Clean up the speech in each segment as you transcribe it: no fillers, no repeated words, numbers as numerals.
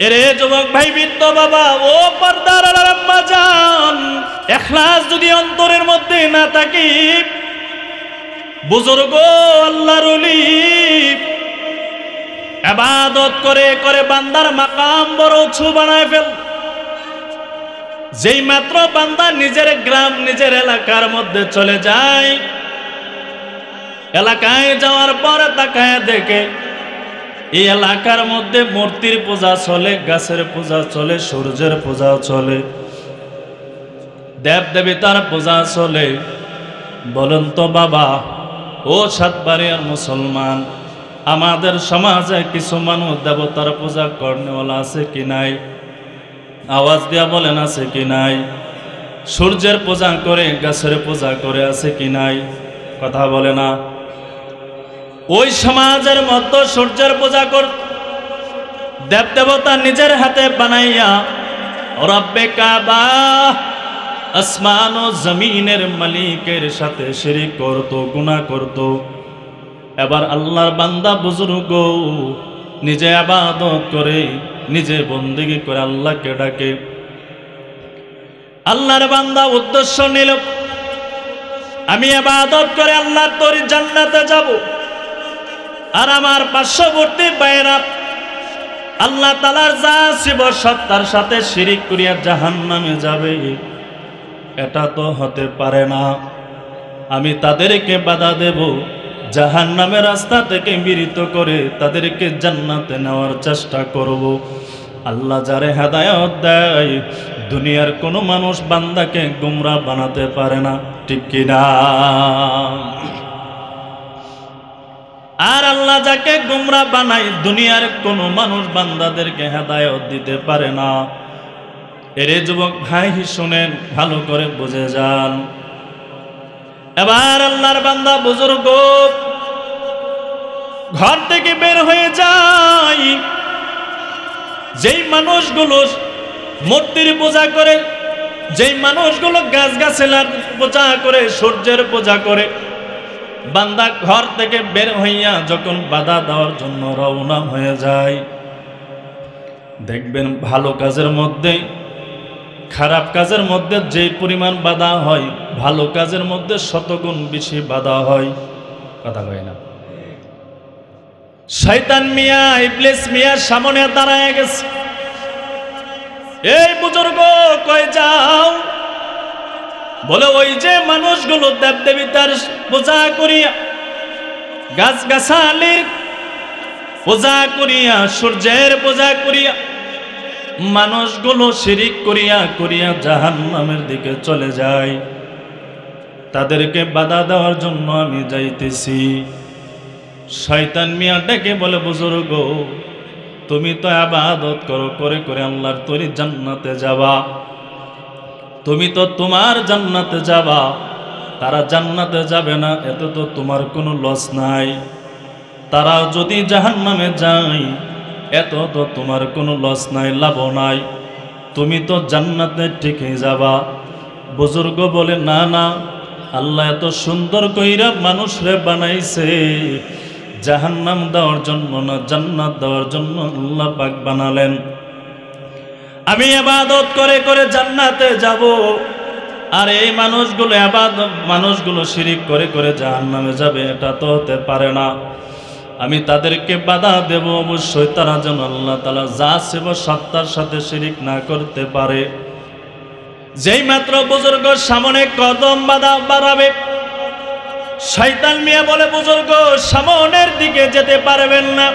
এরে যুবক ভাই, বৃদ্ধ বাবা, ও পর্দার আম্মা জান, ইখলাস যদি অন্তরের মধ্যে না থাকে, বুজুর্গ আল্লাহর ওলি ইবাদত করে করে বান্দার মাকাম বড় উঁচু বানায় ফেল। যেই মাত্র বান্দা নিজের গ্রাম নিজের এলাকার মধ্যে চলে যায়, এলাকায় যাওয়ার পর তাকায় দেখে এই এলাকার মধ্যে মূর্তির পূজা চলে, গাছের পূজা চলে, সূর্যের পূজা চলে, দেব দেবতার পূজা চলে। বলেন তো বাবা, ও সাতবাড়িয়ার মুসলমান, আমাদের সমাজে কিছু মানুষ দেবতার পূজা করনেওয়ালা আছে কি নাই? আওয়াজ দিয়া বলেন, আছে কি নাই? সূর্যের পূজা করে, গাছের পূজা করে, আছে কি নাই? কথা বলে না। ওই সমাজের মতো সূর্যের পূজা কর, দেব দেবতা নিজের হাতে বানাইয়া রব্বে কাবা আসমান ও জমিনের মালিকের সাথে শিরিক করত, গুনাহ করত। এবার আল্লাহর বান্দা বুজুর্গ নিজে ইবাদত করে, নিজে বন্দেগী করে আল্লাহকে ডাকে। আল্লাহর বান্দা উদ্দেশ্য নিল, আমি ইবাদত করে আল্লাহর তরি জান্নাতে যাব। আর আমার পার্শ্ববর্তী বাইরা আল্লাহ তাআলার যা শিব সত্তার সাথে শিরিক করিয়া জাহান্নামে যাবে, এটা তো হতে পারে না। আমি তাদেরকে বাধা দেব, জাহান্নামের রাস্তা থেকে বিরত করে তাদেরকে জান্নাতে নেওয়ার চেষ্টা করব। আল্লাহ যারে হেদায়েত দেয়, দুনিয়ার কোনো মানুষ বান্দাকে গুমরাহ বানাতে পারে না, ঠিক কিনা? আর আল্লাহ যাকে গুমরাহ বানায়, দুনিয়ার কোনো মানুষ বান্দাদেরকে হেদায়েত দিতে পারে না। এরে যুবক ভাই, শুনেন, ভালো করে বুঝে যান। এবার আল্লাহর বান্দা বুজুর্গ ঘর থেকে বের হয়ে যায়। যেই মানুষগুলো মূর্তির পূজা করে, যেই মানুষগুলো গাছ গাছালার পূজা করে, সূর্যের পূজা করে, বান্দা ঘর থেকে বের হইয়া যখন বাধা দেওয়ার জন্য রওনা হয়ে যায়, দেখবেন ভালো কাজের মধ্যে, খারাপ কাজের মধ্যে যে পরিমাণ বাধা হয়, ভালো কাজের মধ্যে শতগুণ বেশি বাধা হয়। কথা কয় না? শয়তান মিয়া, ইবলিস মিয়া সামনে দাঁড়ায় গেছে। এই বুজুর্গ কই যাও? বলে, ওই যে মানুষগুলো দেবদেবতার পূজা করিয়া, গাছ গাছালির পূজা করিয়া, সূর্যের পূজা করিয়া, মানুষগুলো শিরিক করিয়া করিয়া জাহান্নামের দিকে চলে যায়, তাদেরকে বাধা দেওয়ার জন্য আমি যাইতেছি। শয়তান মিয়া ডেকে বলে, বুজুর্গ, তুমি তো ইবাদত করো, করে করে আল্লাহর তৈরি জান্নাতে যাবা, তুমি তো তোমার জান্নাতে যাবা, তারা জান্নাতে যাবে না, এত তো তোমার কোনো লস নাই। তারা যদি জাহান্নামে যায়, এত তো তোমার কোনো লস নাই, লাভ নাই, তুমি তো জান্নাতে ঠিকই যাবা। বুজুর্গ বলে, না না, আল্লাহ এত সুন্দর কইরা মানুষরে বানাইছে, জাহান্নাম দেওয়ার জন্য না, জান্নাত দেওয়ার জন্য আল্লাহ পাক বানালেন। আমি ইবাদত করে করে জান্নাতে যাব, আর এই মানুষগুলো শিরিক করে করে জাহান্নামে যাবে, এটা তো হতে পারে না। আমি তাদেরকে বাধা দেব, অবশ্যই তারা যেন আল্লাহ তাআলা যা শিব সত্তার সাথে শিরিক না করতে পারে। যেই মাত্র বুজুর্গ সামনে কদম বাড়াবে, শয়তান মিয়া বলে, বুজুর্গ সামনের দিকে যেতে পারবেন না।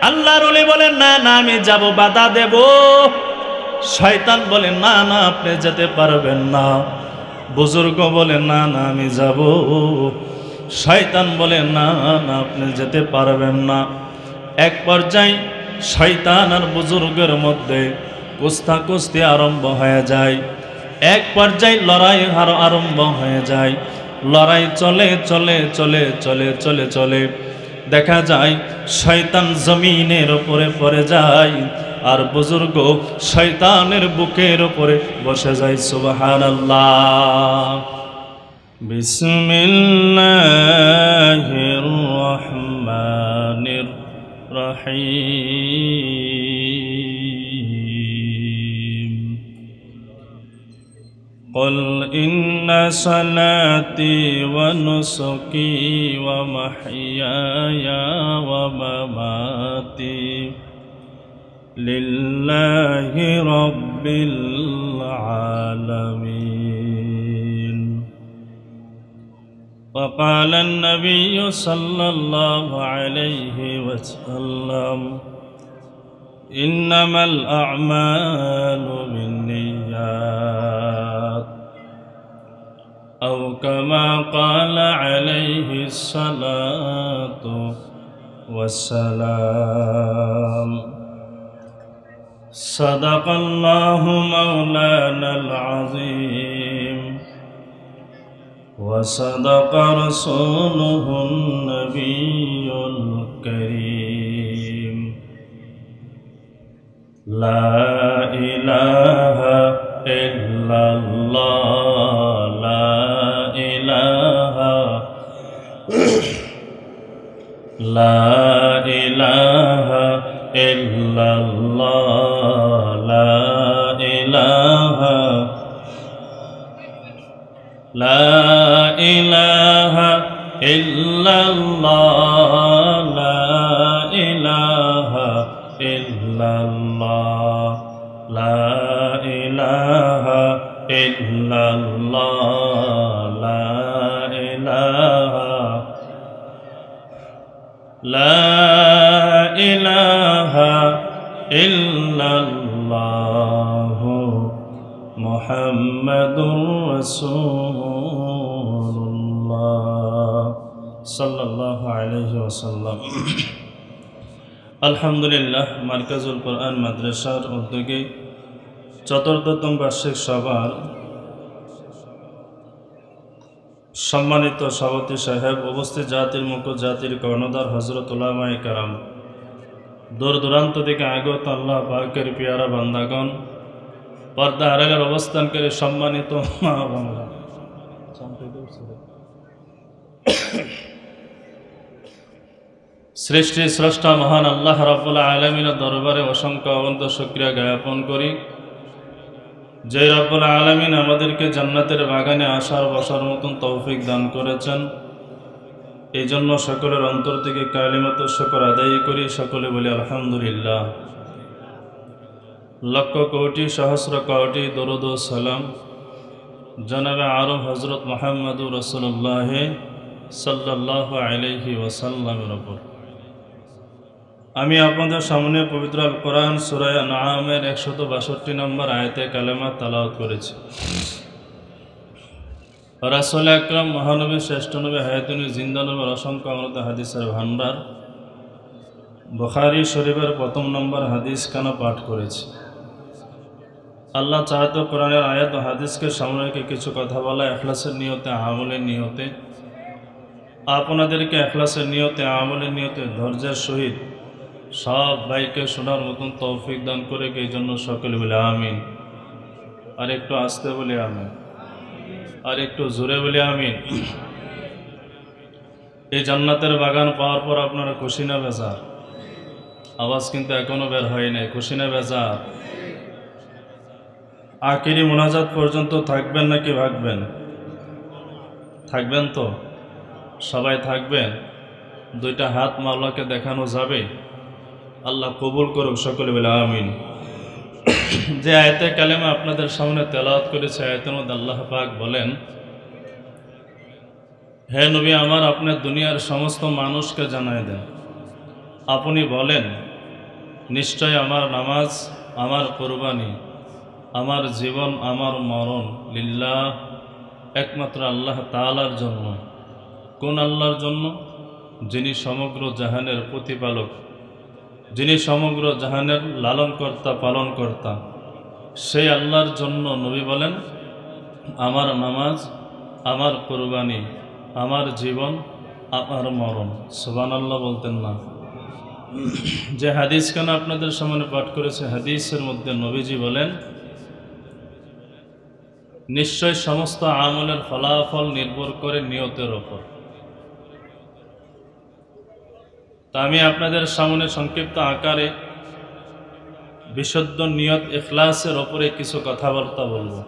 আল্লাহর ওলি বলে, না না, আমি যাব, বাধা দেব। শয়তান বলে, না না, আপনি যেতে পারবেন না। বুজুর্গ বলে, না না, আমি যাব। শয়তান বলে, না না, আপনি যেতে পারবেন না। এক পর্যায়ে শয়তান আর বুজুর্গের মধ্যে কুস্তাকুস্তি আরম্ভ হয়ে যায়। এক পর্যায়ে লড়াই আরম্ভ হয়ে যায়। লড়াই চলে চলে চলে চলে চলে চলে দেখা যায় শয়তান জমিনের উপরে পড়ে যায়, আর বুজুর্গ শয়তানের বুকের উপরে বসে যায়। সুবহানাল্লাহ। বিসমিল্লাহির রহমানির রহিম। قل إن صلاتي ونسكي ومحياي ومماتي لله رب العالمين. وقال النبي صلى الله عليه وسلم إنما الأعمال بالنيات أو كما قال عليه الصلاة والسلام. صدق الله مولانا العظيم وصدق رسوله النبي الكريم. لا إله إلا الله لا إله لا إله إلا الله لا إله لا إله إلا الله لا إله إلا الله لا إله إلا الله لا إله لا إله إلا الله محمد رسول الله صلى الله عليه وسلم. আলহামদুলিল্লাহ, মার্কাজুল কোরআন মাদ্রাসার উদ্যোগে চতুর্থতম বার্ষিক সভার সম্মানিত সভাপতি সাহেব, উপস্থিত জাতির মুখ্য, জাতির কর্ণধার হযরত উলামায়ে কেরাম, দূর দূরান্ত থেকে আগত আল্লাহ পাকের পিয়ারা বান্দাগণ, পর্দা আড়ালের অবস্থানকারী সম্মানিত মা বোনেরা, সৃষ্টি স্রষ্টা মহান আল্লাহ রাব্বুল আলামিনের দরবারে অসংখ্য অনন্ত শুকরিয়া জ্ঞাপন করি, যে রাব্বুল আলামিন আমাদেরকে জান্নাতের বাগানে আসার বসার মতন তৌফিক দান করেছেন। এই জন্য সকলের অন্তর থেকে কালিমাত শুকর আদায় করি, সকলে বলি আলহামদুলিল্লাহ। লক্ষ কোটি সহস্র কোটি দরুদ ও সালাম জনাবে আরব হযরত মুহাম্মদুর রাসূলুল্লাহ সাল্লাল্লাহু আলাইহি ওয়াসাল্লামের উপর। আমি আপনাদের সামনে পবিত্র আল কোরআন সূরা আনআমের 162 নম্বর আয়াতে কালেমা তেলাওয়াত করেছি। রাসূল আকরাম মহানবী শ্রেষ্ঠ নবী হায়াতুন জিন্দা নবীর অসংখ্য অমৃত হাদিসের ভান্ডার বুখারী শরীফের প্রথম নম্বর হাদিস খানা পাঠ করেছি। আল্লাহ চাহতো কোরআনের আয়াত ও হাদিসকে সামনে রেখে কিছু কথা বলা, ইখলাসের নিয়তে, আমলের নিয়তে, আপনাদেরকে ইখলাসের নিয়তে, আমলের নিয়তে ধৈর্যের সহিত সব ভাইকে শোনার মতন তৌফিক দান করে, এই জন্য সকলে বলে আমিন। আর একটু আস্তে বলে আমিন, আর একটু জোরে বলে আমিন। এই জান্নাতের বাগান পাওয়ার পর আপনারা খুশি না বেজার? আওয়াজ কিন্তু এখনো বের হয় নাই। খুশি না বেজার? আখিরি মোনাজাত পর্যন্ত থাকবেন নাকি ভাগবেন? থাকবেন তো? সবাই থাকবেন? দুইটা হাত মাওলাকে দেখানো যাবে? আল্লাহ কবুল করুক, সকলে বলে আমিন। যে আয়াতে কালেমা আপনাদের সামনে তেলাওয়াত করেছে, আয়াতের মধ্যে আল্লাহ পাক বলেন, হে নবী আমার, আপনি দুনিয়ার সমস্ত মানুষকে জানাই দেন, আপনি বলেন, নিশ্চয় আমার নামাজ, আমার কুরবানি, আমার জীবন, আমার মরণ লিল্লাহ, একমাত্র আল্লাহ তাআলার জন্য। কোন আল্লাহর জন্য? যিনি সমগ্র জাহানের প্রতিপালক, যিনি সমগ্র জাহানের লালনকর্তা, পালনকর্তা, সেই আল্লাহর জন্য নবী বলেন, আমার নামাজ, আমার কুরবানি, আমার জীবন, আমার মরণ। সুবহানাল্লাহ বলতেন না? যে হাদিস কেন আপনাদের সামনে পাঠ করেছে, হাদিসের মধ্যে নবীজি বলেন, নিশ্চয় সমস্ত আমলের ফলাফল নির্ভর করে নিয়তের ওপর। তা আমি আপনাদের সামনে সংক্ষিপ্ত আকারে বিশুদ্ধ নিয়ত, ইখলাসের ওপরে কিছু কথাবার্তা বলবো।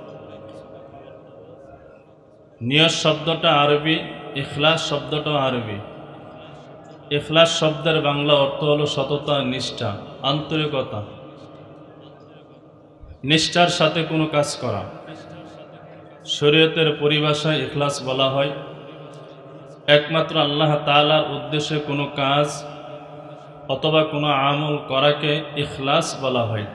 নিয়ত শব্দটা আরবি, ইখলাস শব্দটা আরবি। ইখলাস শব্দের বাংলা অর্থ হলো সততা, নিষ্ঠা, আন্তরিকতা, নিষ্ঠার সাথে কোনো কাজ করা। শরীয়তের পরিভাষায় ইখলাস বলা হয় একমাত্র আল্লাহ তাআলার উদ্দেশ্যে কোনো কাজ অথবা কোনো আমল করাকে ইখলাস বলা হয়।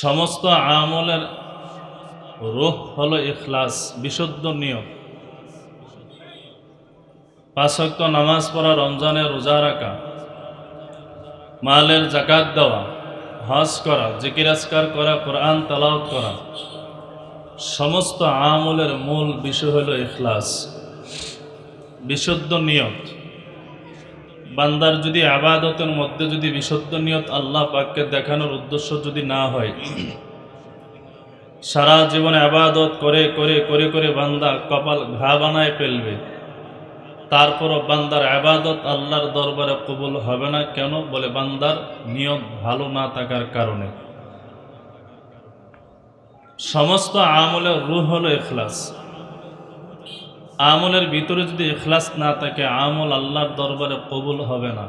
সমস্ত আমলের রূহ হলো ইখলাস, বিশুদ্ধ নিয়ত। 5 ওয়াক্ত নামাজ পড়া, রমজানে রোজা রাখা, মালের যাকাত দেওয়া, হজ করা, জিকির আজকার করা, কোরআন তেলাওয়াত করা, সমস্ত আমলের মূল বিষয় হলো ইখলাস, বিশুদ্ধ নিয়ত। বান্দার যদি ইবাদতের মধ্যে যদি বিশুদ্ধ নিয়ত আল্লাহ পাককে দেখানোর উদ্দেশ্য যদি না হয়, সারা জীবন ইবাদত করে করে করে করে বান্দা কপাল ঘা বানায় ফেলবে, তারপরও বান্দার ইবাদত আল্লাহর দরবারে কবুল হবে না। কেন? বলে বান্দার নিয়ত ভালো না থাকার কারণে। সমস্ত আমলের রূহ হলো ইখলাস। আমলের ভিতরে যদি ইখলাস না থাকে, আমল আল্লাহর দরবারে কবুল হবে না।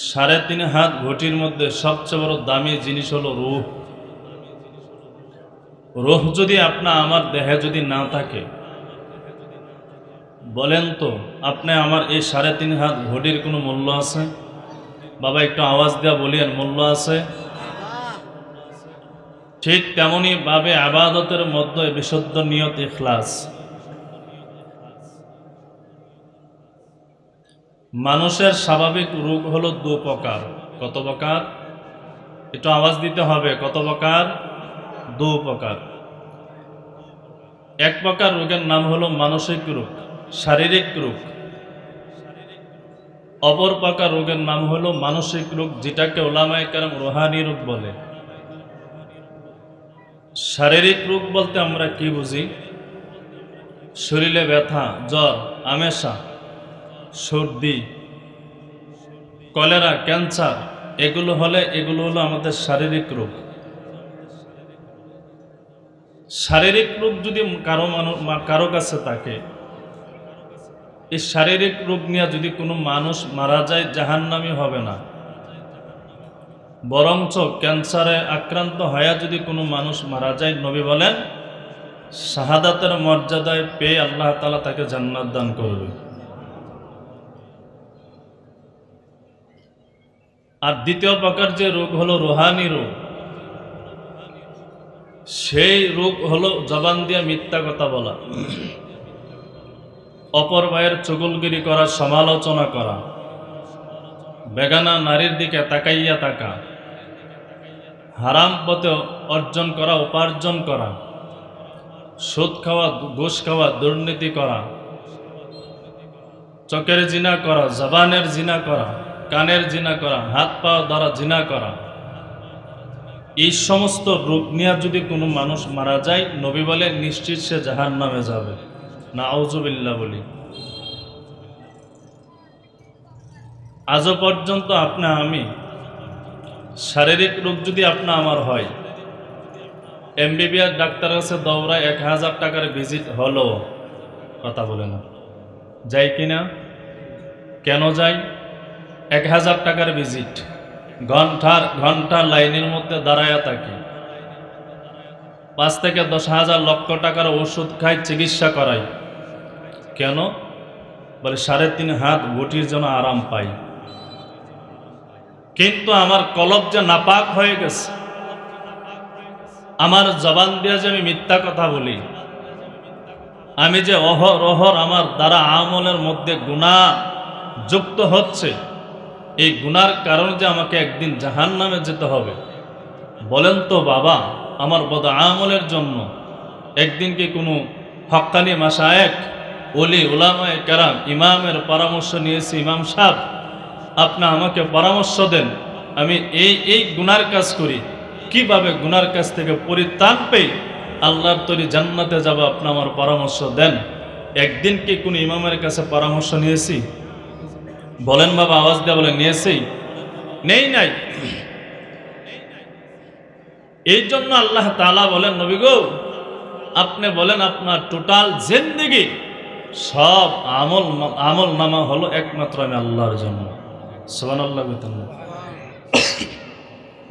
3.5 হাত ঘটির মধ্যে সবচেয়ে বড় দামি জিনিস হলো রূহ। রূহ যদি আমার দেহে যদি না থাকে, বলেন তো আপনি আমার এই 3.5 হাত ঘটির কোনো মূল্য আছে? বাবা একটু আওয়াজ দেওয়া বলিয়েন, মূল্য আছে? ঠিক তেমনি ভাবে ইবাদতের মধ্যে বিশুদ্ধ নিয়ত, ইখলাস। মানুষের স্বাভাবিক রোগ হলো 2 প্রকার। কত প্রকার? একটু আওয়াজ দিতে হবে। কত প্রকার? 2 প্রকার। এক প্রকার রোগের নাম হলো মানসিক রোগ, শারীরিক রোগ। অপর প্রকার রোগের নাম হলো মানসিক রোগ, যেটাকে উলামায়ে কেরাম রুহানি রোগ বলে। শারীরিক রোগ বলতে আমরা কি বুঝি? শরীরে ব্যথা, জ্বর, আমেশা, সর্দি, কলেরা, ক্যান্সার, এগুলো হলো আমাদের শারীরিক রোগ। শারীরিক রোগ যদি কারো কাছে থাকে, এই শারীরিক রোগ নিয়ে যদি কোনো মানুষ মারা যায়, জাহান্নামী হবে না। বরঞ্চ ক্যান্সারে আক্রান্ত হয়ে যদি কোনো মানুষ মারা যায়, নবী বলেন শাহাদাতের মর্যাদায় পেয়ে আল্লাহ তাআলা তাকে জান্নাত দান করবে। আর দ্বিতীয় প্রকার যে রোগ হলো রুহানি রোগ। সেই রোগ হলো জবান দিয়ে মিথ্যা কথা বলা, অপর ভাইয়ের চুগলগিরি করা, সমালোচনা করা, বেগানা নারীর দিকে তাকাইয়া থাকা, হারাম পথে অর্জন করা, উপার্জন করা, সুদ খাওয়া, ঘুষ খাওয়া, দুর্নীতি করা, চোখের জিনা করা, জবানের জিনা করা, কানের জিনা করা, হাত পা দ্বারা জিনা করা। এই সমস্ত রোগ নিয়ে যদি কোনো মানুষ মারা যায়, নবী বলে নিশ্চিত সে জাহান্নামে যাবে। নাউজুবিল্লাহ বলি। আজও পর্যন্ত আমি শারীরিক রোগ যদি আমার হয়, এমবিবিএস ডাক্তারের কাছে দৌড়ায় 1000 টাকার ভিজিট হলো, কথা বলে না, যাই কিনা? কেন যাই? 1000 টাকার ভিজিট, ঘন্টা লাইনের মধ্যে দাঁড়ায়া থাকি, 5 থেকে 10,000 লক্ষ টাকার ওষুধ খাই, চিকিৎসা করাই। কেন? বলে 3.5 হাত ঘটির জন্য আরাম পাই। কিন্তু আমার কলব যে নাপাক হয়ে গেছে, আমার জবান দিয়ে যে আমি মিথ্যা কথা বলি, আমি যে অহরহ আমার দ্বারা আমলের মধ্যে গুনাহ যুক্ত হচ্ছে, এই গুনার কারণে যে আমাকে একদিন জাহান্নামে যেতে হবে। বলেন তো বাবা, আমার বদ আমলের জন্য একদিন কি কোনো হক্কানি মাশায়েখ, ওলি, উলামায়ে কেরাম, ইমামের পরামর্শ নিয়েছি, ইমাম সাহেব আপনি আমাকে পরামর্শ দেন, আমি এই গুনার কাজ করি, কিভাবে গুনার কাছ থেকে পরিত্রাণ পেয়ে আল্লাহর তৈরি জান্নাতে যাব, আপনি আমার পরামর্শ দেন। একদিন কি কোনো ইমামের কাছে পরামর্শ নিয়েছি? বলেন বাবা, আওয়াজ দিয়ে বলেন, নিয়েছি? নেই নাই। এই জন্য আল্লাহ তাআলা বলেন, নবী গো আপনি বলেন আপনার টোটাল জিন্দেগি সব আমল নামা হলো একমাত্র আমি আল্লাহর জন্য। সুবহানাল্লাহ।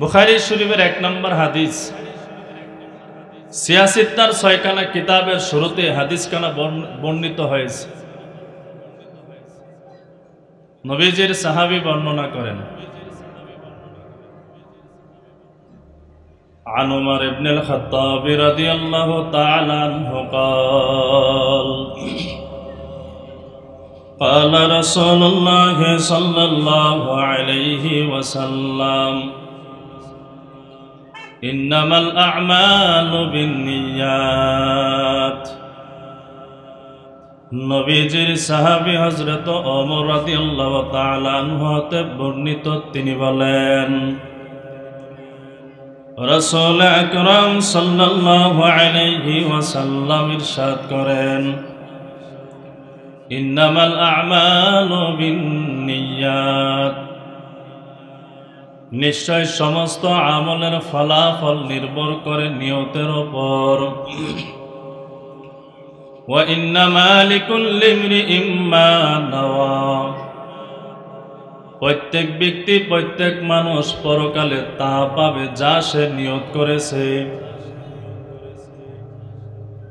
বুখারী শরীফের 1 নম্বর হাদিস, সিয়াসিত্তার 6 খানা কিতাবের শুরুতে হাদিস খানা বর্ণিত হয়েছে। নবীজির সাহাবী বর্ণনা করেন, عن عمر بن الخطاب رضي الله تعالى عنه قال قال رسول الله صلى الله عليه وسلم إنما الأعمال بالنيات। নবীজির সাহাবী হযরত ওমর রাদিয়াল্লাহু তাআলা আনহু হতে বর্ণিত, তিনি বলেন রাসূল আকরাম সাল্লাল্লাহু আলাইহি ওয়াসাল্লাম ইরশাদ করেন, ইন্নামাল আ'মালু বিন্নিয়াত, নিশ্চয় সমস্ত আমলের ফলাফল নির্ভর করে নিয়তের উপর। ওয়া ইন্নামা লিকুল্লি ইমরিইম মা নাওয়া, প্রত্যেক ব্যক্তি প্রত্যেক মানুষ পরকালে তা পাবে যা সে নিয়ত করেছে।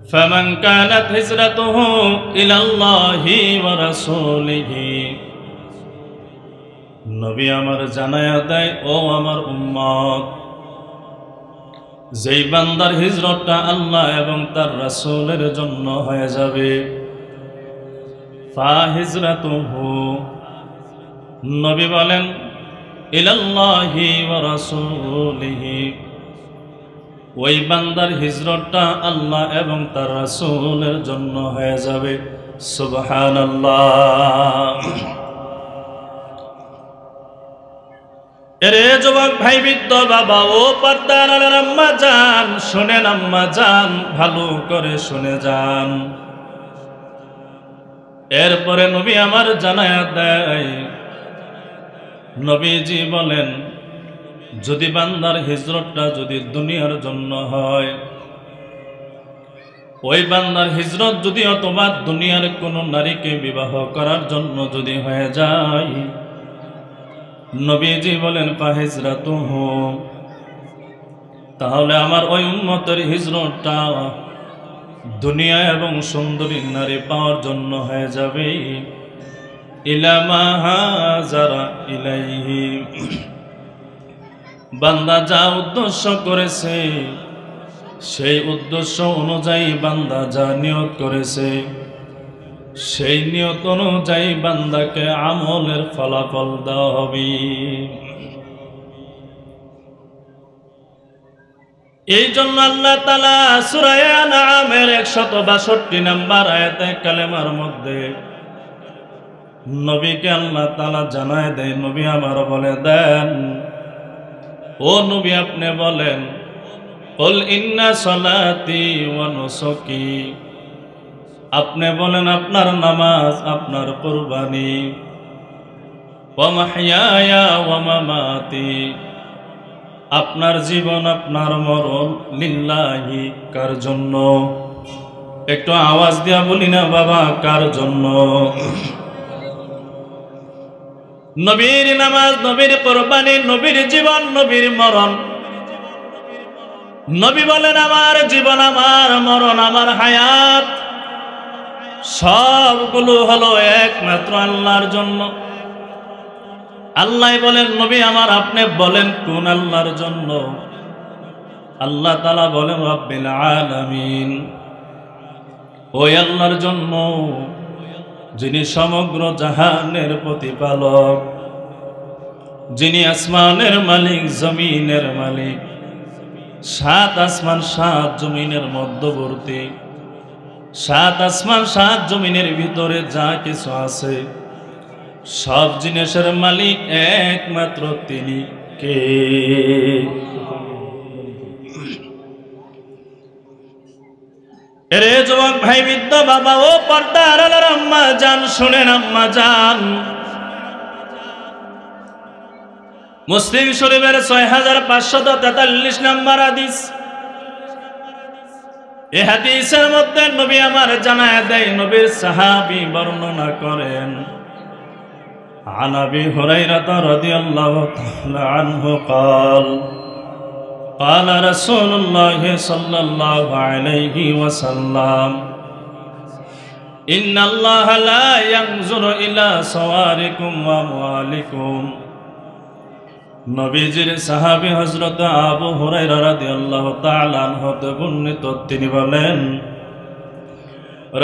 ফামান কানাত হিজরাতুহু ইলাল্লাহি ওয়া রাসূলিহি, নবী আমার জানায়া দেয় ও আমার উম্মত, যেই বান্দার হিজরতটা আল্লাহ এবং তার রাসূলের জন্য হয়ে যাবে, ফা হিজরাতুহু, নবী বলেন ইলাল্লাহি ওয়া রাসূলিহি, ওই বান্দার হিজরতটা আল্লাহ এবং তার রাসূলের জন্য হয়ে যাবে। সুবহানাল্লাহ। এরে যুবক ভাই, বৃদ্ধ বাবা ও পর্দার আড়ালের আম্মা জান, শুনেন আম্মা জান, ভালো করে শুনে যান। এরপরে নবী আমার জানায়া দেয়, নবীজি বলেন যদি বান্দার হিজরতটা যদি দুনিয়ার জন্য হয়, ওই বান্দার হিজরত যদি অথবা দুনিয়ার কোন নারীকে বিবাহ করার জন্য যদি হয়ে যায়, নবীজি বলেন ফাহিজরাতুহু, তাহলে আমার ওই উম্মতের হিজরতটা দুনিয়া এবং সুন্দরী নারী পাওয়ার জন্য হয়ে যাবে। ইলা মা হাজারা ইলাইহি, বান্দা যা উদ্দেশ্য করেছে সেই উদ্দেশ্য অনুযায়ী বান্দা যা নিয়ত করেছে, সেই নিয়ত অনুযায়ী বান্দাকে আমলের ফলাফল দেওয়া হবে। এই জন্য আল্লাহ তাআলা সূরা আনআমের 162 নম্বর আয়াতে কালেমার মধ্যে নবীকে আল্লাহ তাআলা জানায় দেয়, নবী আমার বলে দেন, ও নবী আপনি বলেন, কুল ইন্না সালাতি ওয়া নুসুকি, আপনি বলেন আপনার নামাজ, আপনার কুরবানি, ওয়া মাহইয়ায়া ওয়া মামাতি, আপনার জীবন আপনার মরণ, লিল্লাহি, কার জন্য? একটু আওয়াজ দিয়া বলি না বাবা, কার জন্য? নবীর নামাজ, নবীর কুরবানি, নবীর জীবন, নবীর মরণ। নবী বলেন আমার জীবন, আমার মরণ, আমার হায়াত সবগুলো হলো একমাত্র আল্লাহর জন্য। আল্লাহ বলেন নবী আমার আপনি বলেন কোন আল্লাহর জন্য? আল্লাহ তাআলা বলেন রাব্বিল আলামিন, ওই আল্লাহর জন্য যিনি সমগ্র জাহানের প্রতিপালক, যিনি আসমানের মালিক, জমিনের মালিক, 7 আসমান 7 জমিনের মধ্যবর্তী, 7 আসমান 7 জমিনের ভিতরে যা কিছু আছে সব জিনিসের মালিক একমাত্র তিনি। কে? এরে যুবক ভাই, বৃদ্ধ বাবা ও পর্দার আড়ালের আম্মা জান, শুনেন আম্মা জান, মুসলিম শরীফের 6543 নম্বর হাদিস। এই হাদিসের মধ্যে নবী আমার জানায় দেয়, নবীর সাহাবী বর্ণনা করেন, عن أبي هريرة رضي الله تعالى عنه قال قال رسول الله صلى الله عليه وسلم إن الله لا ينظر إلى صوركم وأموالكم। নবীজির সাহাবী হযরত আবু হুরায়রা রাদিয়াল্লাহু তাআলা আনহু হতে বর্ণিত, তিনি বলেন,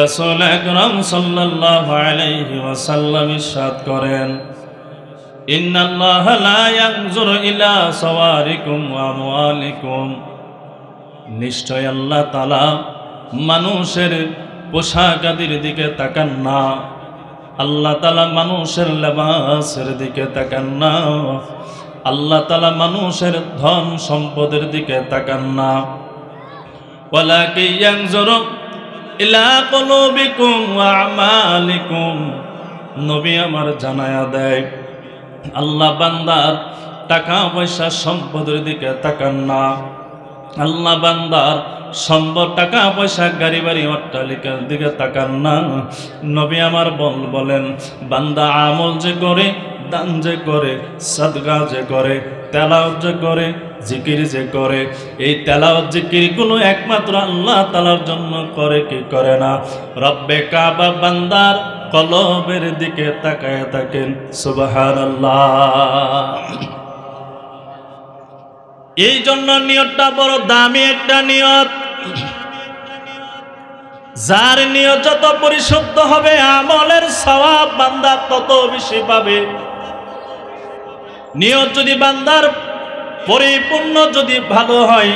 রাসূল আকরাম সাল্লাল্লাহু আলাইহি ওয়াসাল্লাম ইরশাদ করেন, ইন্নাল্লাহা লা ইয়ানজুরু ইলা সাওয়ারিকুম ওয়া আমওয়ালিকুম। নিশ্চয় আল্লাহ তাআলা মানুষের পোশাক আদির দিকে তাকান না, আল্লাহ তাআলা মানুষের লেবাসের দিকে তাকান না, আল্লাহ তাআলা মানুষের ধন সম্পদের দিকে তাকান না, ওয়ালাকিন ইয়ানজুরু ইলা কুলুবিকুম ওয়া আমালিকুম। নবী আমার জানায়া দেয়, আল্লাহ বান্দার টাকা পয়সা সম্পদের দিকে তাকান না, আল্লাহ বান্দার সম্পদ টাকা পয়সা গাড়ি বাড়ি অট্টালিকার দিকে তাকান না। নবী আমার বলেন, বান্দা আমল যে করে, দান যে করে, সাদকা যে করে, তেলাওয়াত যে করে, জিকির যে করে, এই তেলাওয়াত জিকির গুলো একমাত্র আল্লাহ তাআলার জন্য করে কি করে না? রব্বে কাবা বান্দার কলবের দিকে তাকায় থাকেন। সুবহানাল্লাহ। এই জন্য নিয়তটা বড় দামি একটা নিয়ত। যার নিয়ত যত পরিশুদ্ধ হবে, আমলের সওয়াব বান্দা তত বেশি পাবে। নিয়ত যদি বান্দার পরিপূর্ণ যদি ভালো হয়,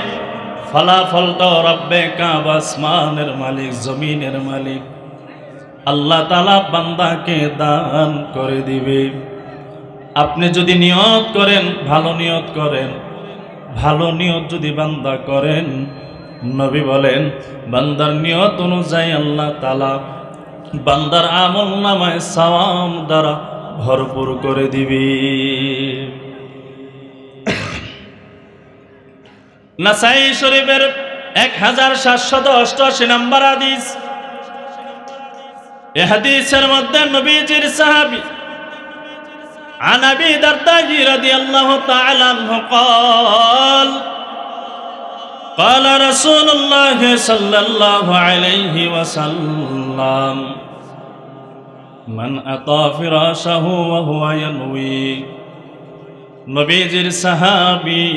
ফলাফলটা রব্বে কাবা, আসমানের মালিক, জমিনের মালিক আল্লাহ তাআলা বান্দাকে দান করে দিবে। আপনি যদি নিয়ত করেন, ভালো নিয়ত করেন, ভালো নিয়ত যদি বান্দা করেন, নবী বলেন বান্দার নিয়ত অনুযায়ী আল্লাহ তাআলা বান্দার আমল নামায় সওয়াব দ্বারা ভরপুর করে দিবে। নাসাই শরীফের 1788 নম্বর হাদিস। এই হাদিসের মধ্যে নবীজির সাহাবী عن أبي الدرداء رضي الله تعالى عنه قال قال رسول الله صلى الله عليه وسلم من أطى فراشه وهو ينوي। নবীজির সাহাবী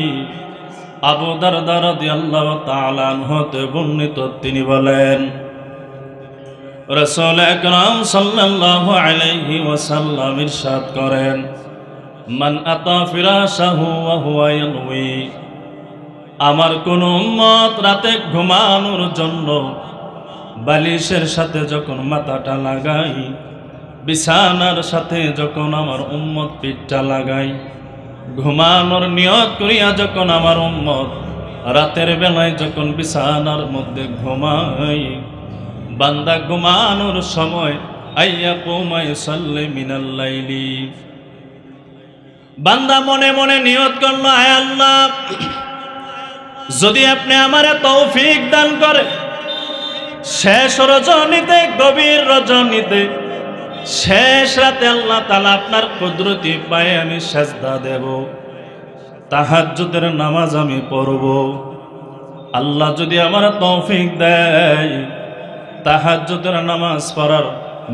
আবু দারদা রাদিয়াল্লাহু তাআলা আনহু হতে বর্ণিত, তিনি বলেন, রাসূল আকরাম সাল্লাল্লাহু আলাইহি ওয়াসাল্লাম ইরশাদ করেন, মান আতা ফিরাশাহু ওয়া হুয়া ইয়ানওয়ি। আমার কোন উম্মত রাতে ঘুমানোর জন্য বালিশের সাথে যখন মাথাটা লাগাই, বিছানার সাথে যখন আমার উম্মত পিঠটা লাগাই, ঘুমানোর নিয়ত করিয়া যখন আমার উম্মত রাতের বেলায় যখন বিছানার মধ্যে ঘুমাই, বান্দা ঘুমানোর সময় আইয়া কুমাই সাল্লি মিনাল লাইলি, বান্দা মনে মনে নিয়ত করলো, আয় আল্লাহ, যদি আপনি আমারে তৌফিক দান করে, শেষ রজনীতে, গভীর রজনীতে, শেষ রাতে আল্লাহ তাআলা আপনার কুদরতি পায়ে আমি সেজদা দেব, তাহাজ্জুদের নামাজ আমি পড়ব। আল্লাহ যদি আমার তৌফিক দেয়, তাহাজ্জুদের নামাজ পড়ার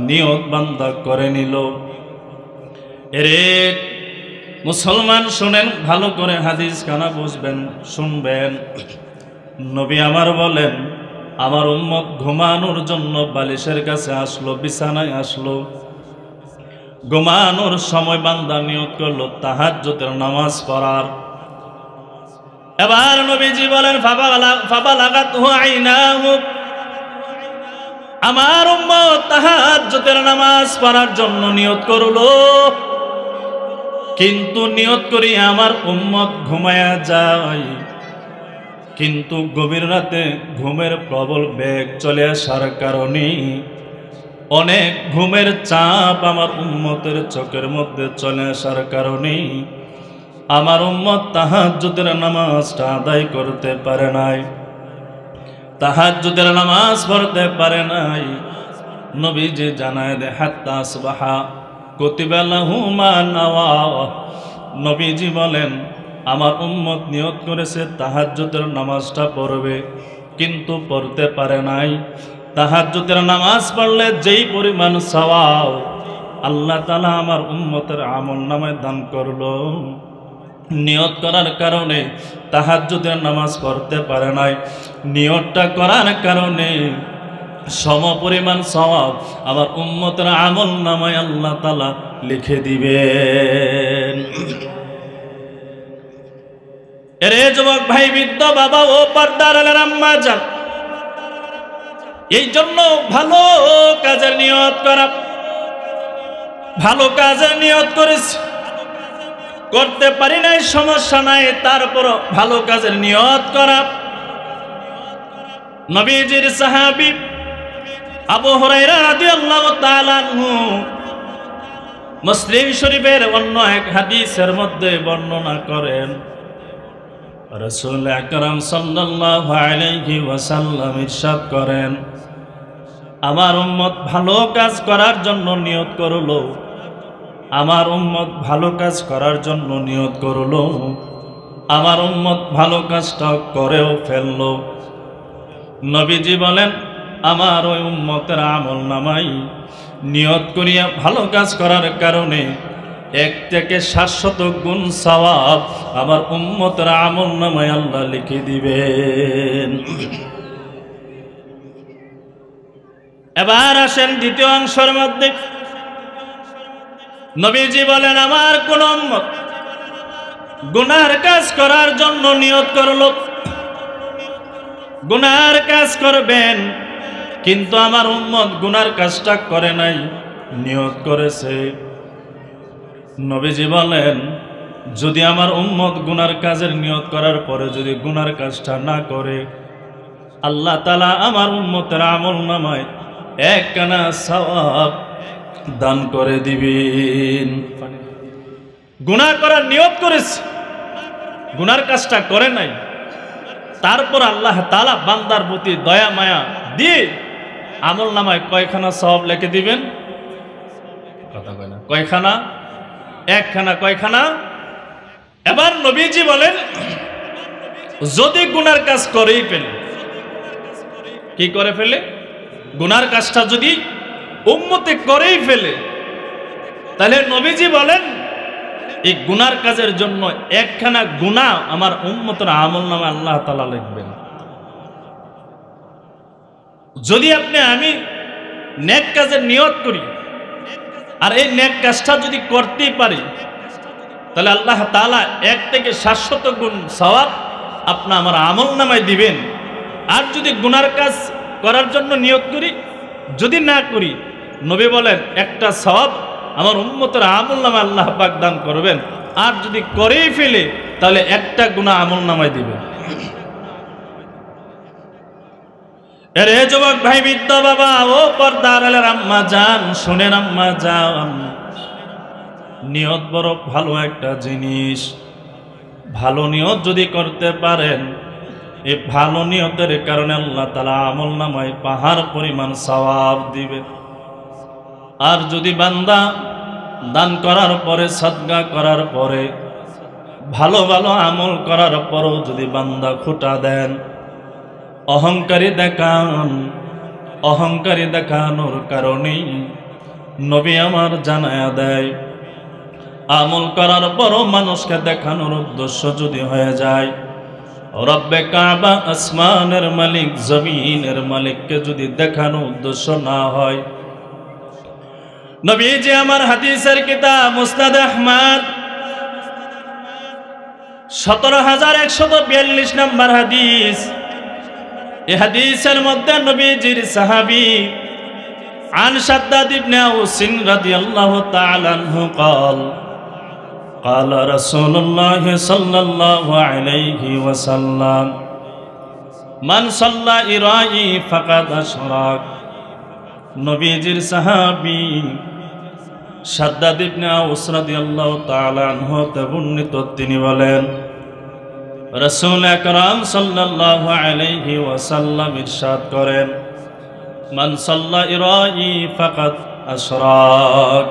নিয়ত বান্দা করে নিল। এরে মুসলমান শুনেন, ভালো করে হাদিস কানা বুঝবেন, শুনবেন। নবী আমার বলেন, আমার উম্মত ঘুমানোর জন্য বালিশের কাছে আসলো, বিছানায় আসলো, ঘুমানোর সময় বান্দা নিয়ত করলো তাহাজ্জুদের নামাজ পড়ার। এবার নবীজি বলেন, ফাবালাগাতহু আইনাহু, আমার উম্মত তাহাজ্জুদের নামাজ পড়ার জন্য নিয়ত করলো, কিন্তু নিয়ত করি আমার উম্মত ঘুমায়া যায়, কিন্তু গভীর রাতে ঘুমের প্রবল বেগ চলে আসার কারণে, অনেক ঘুমের চাপ আমার উম্মতের চোখের মধ্যে চলে আসার কারণে আমার উম্মত তাহাজ্জুদের নামাজটা আদায় করতে পারে নাই, তাহাজ্জুদের নামাজ পড়তে পারে নাই। নবীজি জানায় দে হাত্তা আসবাহা কুতিবা লাহু মা নাওয়া। নবীজি বলেন আমার উম্মত নিয়ত করেছে তাহাজ্জুদের নামাজটা পড়বে, কিন্তু পড়তে পারে নাই। তাহাজ্জুদের নামাজ পড়লে যেই পরিমাণ সওয়াব আল্লাহ তাআলা আমার উম্মতের আমলনামায় দান করলো, নিয়ত করার কারণে তাহাজ্জুদের নামাজ পড়তে পারে নাই, নিয়তটা করার কারণে সমপরিমাণ সওয়াব আমার উম্মতের আমলনামায় আল্লাহ তাআলা লিখে দিবেন। এরে যুবক ভাই, বৃদ্ধ বাবা ও পর্দার আলের আম্মা জান, এই জন্য ভালো কাজের নিয়ত করা, ভালো কাজের নিয়ত করেছি, করতে পারি নাই সমস্যা নাই, তারপরও ভালো কাজের নিয়ত করা। নবীজির সাহাবী আবু হুরায়রা রাদিয়াল্লাহু তাআলা আনহু মুসলিম শরীফের অন্য এক হাদিসের মধ্যে বর্ণনা করেন, রাসূল আকরাম সাল্লাল্লাহু আলাইহি ওয়াসাল্লাম ইরশাদ করেন, আমার উম্মত ভালো কাজ করার জন্য নিয়ত করলো, আমার উম্মত ভালো কাজ করার জন্য নিয়ত করলো, আমার উম্মত ভালো কাজটা করেও ফেললো। নবীজি বলেন আমার ওই উম্মতের আমলনামায় নিয়ত করিয়া ভালো কাজ করার কারণে 1 থেকে 700 গুণ সওয়াব আমার উম্মতের আমলনামায় আল্লাহ লিখে দিবেন। এবার আসেন দ্বিতীয় অংশের মধ্যে। নবীজি বলেন আমার কোন উম্মত গুনার কাজ করার জন্য নিয়ত করলো, গুনার কাজ করবেন, কিন্তু আমার উম্মত গুনার কাজটা করে নাই, নিয়ত করেছে। নবীজি বলেন যদি আমার উম্মত গুনার কাজের নিয়ত করার পরে যদি গুনার কাজটা না করে, আল্লাহ তাআলা আমার উম্মতের আমলনামায় 1 কানা সওয়াব দান করে দিবেন। গুনাহ করার নিয়ত করেছে, গুনার কাজটা করে নাই, তারপর আল্লাহ তাআলা বান্দার প্রতি দয়া মায়া দিয়ে আমলনামায় কয়খানা সওয়াব লিখে দিবেন? কথা কয় না, কয়খানা? 1 খানা। কয়খানা? এবার নবীজি বলেন যদি গুনার কাজ করেই ফেলে, কি করে ফেলে? গুনার কাজটা যদি উম্মতে করেই ফেলে, তাহলে নবীজি বলেন এই গুনার কাজের জন্য 1 খানা গুনাহ আমার উম্মতের আমলনামায় আল্লাহ তাআলা লিখবেন। যদি আমি নেক কাজের নিয়ত করি আর এই নেক কাজটা যদি করতেই পারি, তাহলে আল্লাহ তাআলা 1 থেকে 700 গুণ সওয়াব আপনি আমার আমলনামায় দিবেন। আর যদি গুনার কাজ করার জন্য নিয়ত করি, যদি না করি, নবী বলেন 1টা সওয়াব আমার উম্মতের আমলনামায় আল্লাহ পাক দান করবেন। আর যদি করেই ফেলে তাহলে 1টা গুনাহ আমলনামায় দিবেন। এরে যুবক ভাই, বৃদ্ধ বাবা ও পর্দার আলের আম্মা জান, শুনেন আম্মা জান, নিয়ত বড় ভালো একটা জিনিস। ভালো নিয়ত যদি করতে পারেন, এই ভালো নিয়তের কারণে আল্লাহ তাআলা আমলনামায় পাহাড় পরিমাণ সওয়াব দিবে। আর যদি বান্দা দান করার পরে, সাদকা করার পরে, ভালো ভালো আমল করার পরও যদি বান্দা খোঁটা দেন, অহংকারী দেখান, অহংকারী দেখানোর কারণেই নবী আমার জানায়া দেয় আমল করার পরও মানুষকে দেখানোর উদ্দেশ্য যদি হয়ে যায়, রব্বে কাবা আসমানের মালিক জমিনের মালিককে যদি দেখানোর উদ্দেশ্য না হয়, নবীজি আমার হাদিসের কিতাব মুসনাদ আহমদ 17142 নম্বর হাদিস। এই হাদিসের মধ্যে নবীজির সাহাবী আন শাদ্দাদ ইবনে আউস রাদিয়াল্লাহু তাআলা আনহু قال قال رسول الله صلى الله عليه وسلم من صلى إرائي فقد أشرك। নবীজির সাহাবী শাদ্দাদ ইবনে আওস রাদিয়াল্লাহু তাআলা আনহু হতে বর্ণিত, তিনি বলেন রাসূল আকরাম সাল্লাল্লাহু আলাইহি ওয়াসাল্লাম ইরশাদ করেন, মান সাল্লা ইরাই ফাকাদ আশরাক।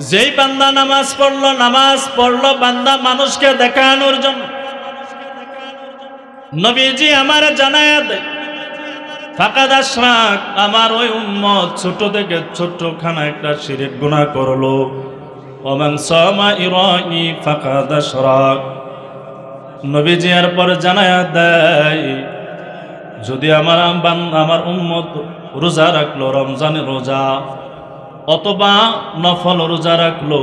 যেই বান্দা নামাজ পড়লো বান্দা মানুষকে দেখানোর জন্য। নবীজি আমার জানায়া দেয়, ফাকাদ আশরাক, আমার ওই উম্মত ছোট থেকে ছোটখানা একটা শিরক গুনাহ করলো। ওমান সামা ইরাই ফাকাদ আশরাক। নবীজি এরপর জানায়া দেয়, যদি আমার উম্মত রোজা রাখলো, রমজানের রোজা অথবা নফল রোজা রাখলো,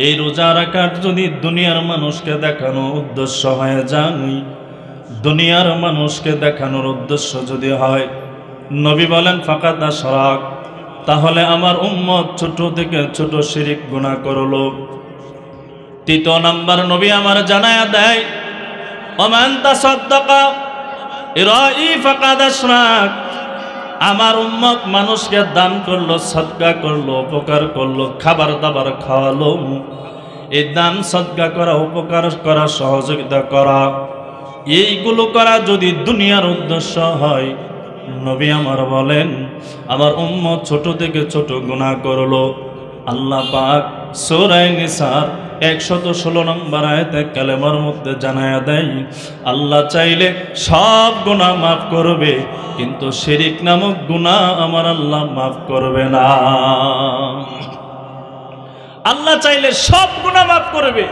এই রোজা রাখার যদি দুনিয়ার মানুষকে দেখানো উদ্দেশ্য হয়ে যায়, দুনিয়ার মানুষকে দেখানোর উদ্দেশ্য যদি হয়, নবী বলেন ফাকাদ আশরাক, তাহলে আমার উম্মত ছোট থেকে ছোট শিরক গুনাহ করলো। তৃতীয় নাম্বার নবী আমার জানায়া দেয়, ওমান তাসাদ্দাকা ইরাই ফাকাদ আশরাক, আমার উম্মত মানুষকে দান করলো, সদকা করলো, উপকার করলো, খাবার দাবার খাওয়ালো। এই দান সদকা করা, উপকার করা, সহযোগিতা করা, এইগুলো করা যদি দুনিয়ার উদ্দেশ্য হয়, নবী আমার বলেন আমার উম্মত ছোট থেকে ছোট গুনাহ করলো। আল্লাহ পাক সূরা নিসার 116 নম্বর আয়াতে কালেমার মধ্যে জানায়া দেয়, আল্লাহ চাইলে সব গুনাহ মাফ করবে, কিন্তু শিরক নামক গুনাহ আমার আল্লাহ মাফ করবে না। আল্লাহ চাইলে সব গুনাহ মাফ করবে,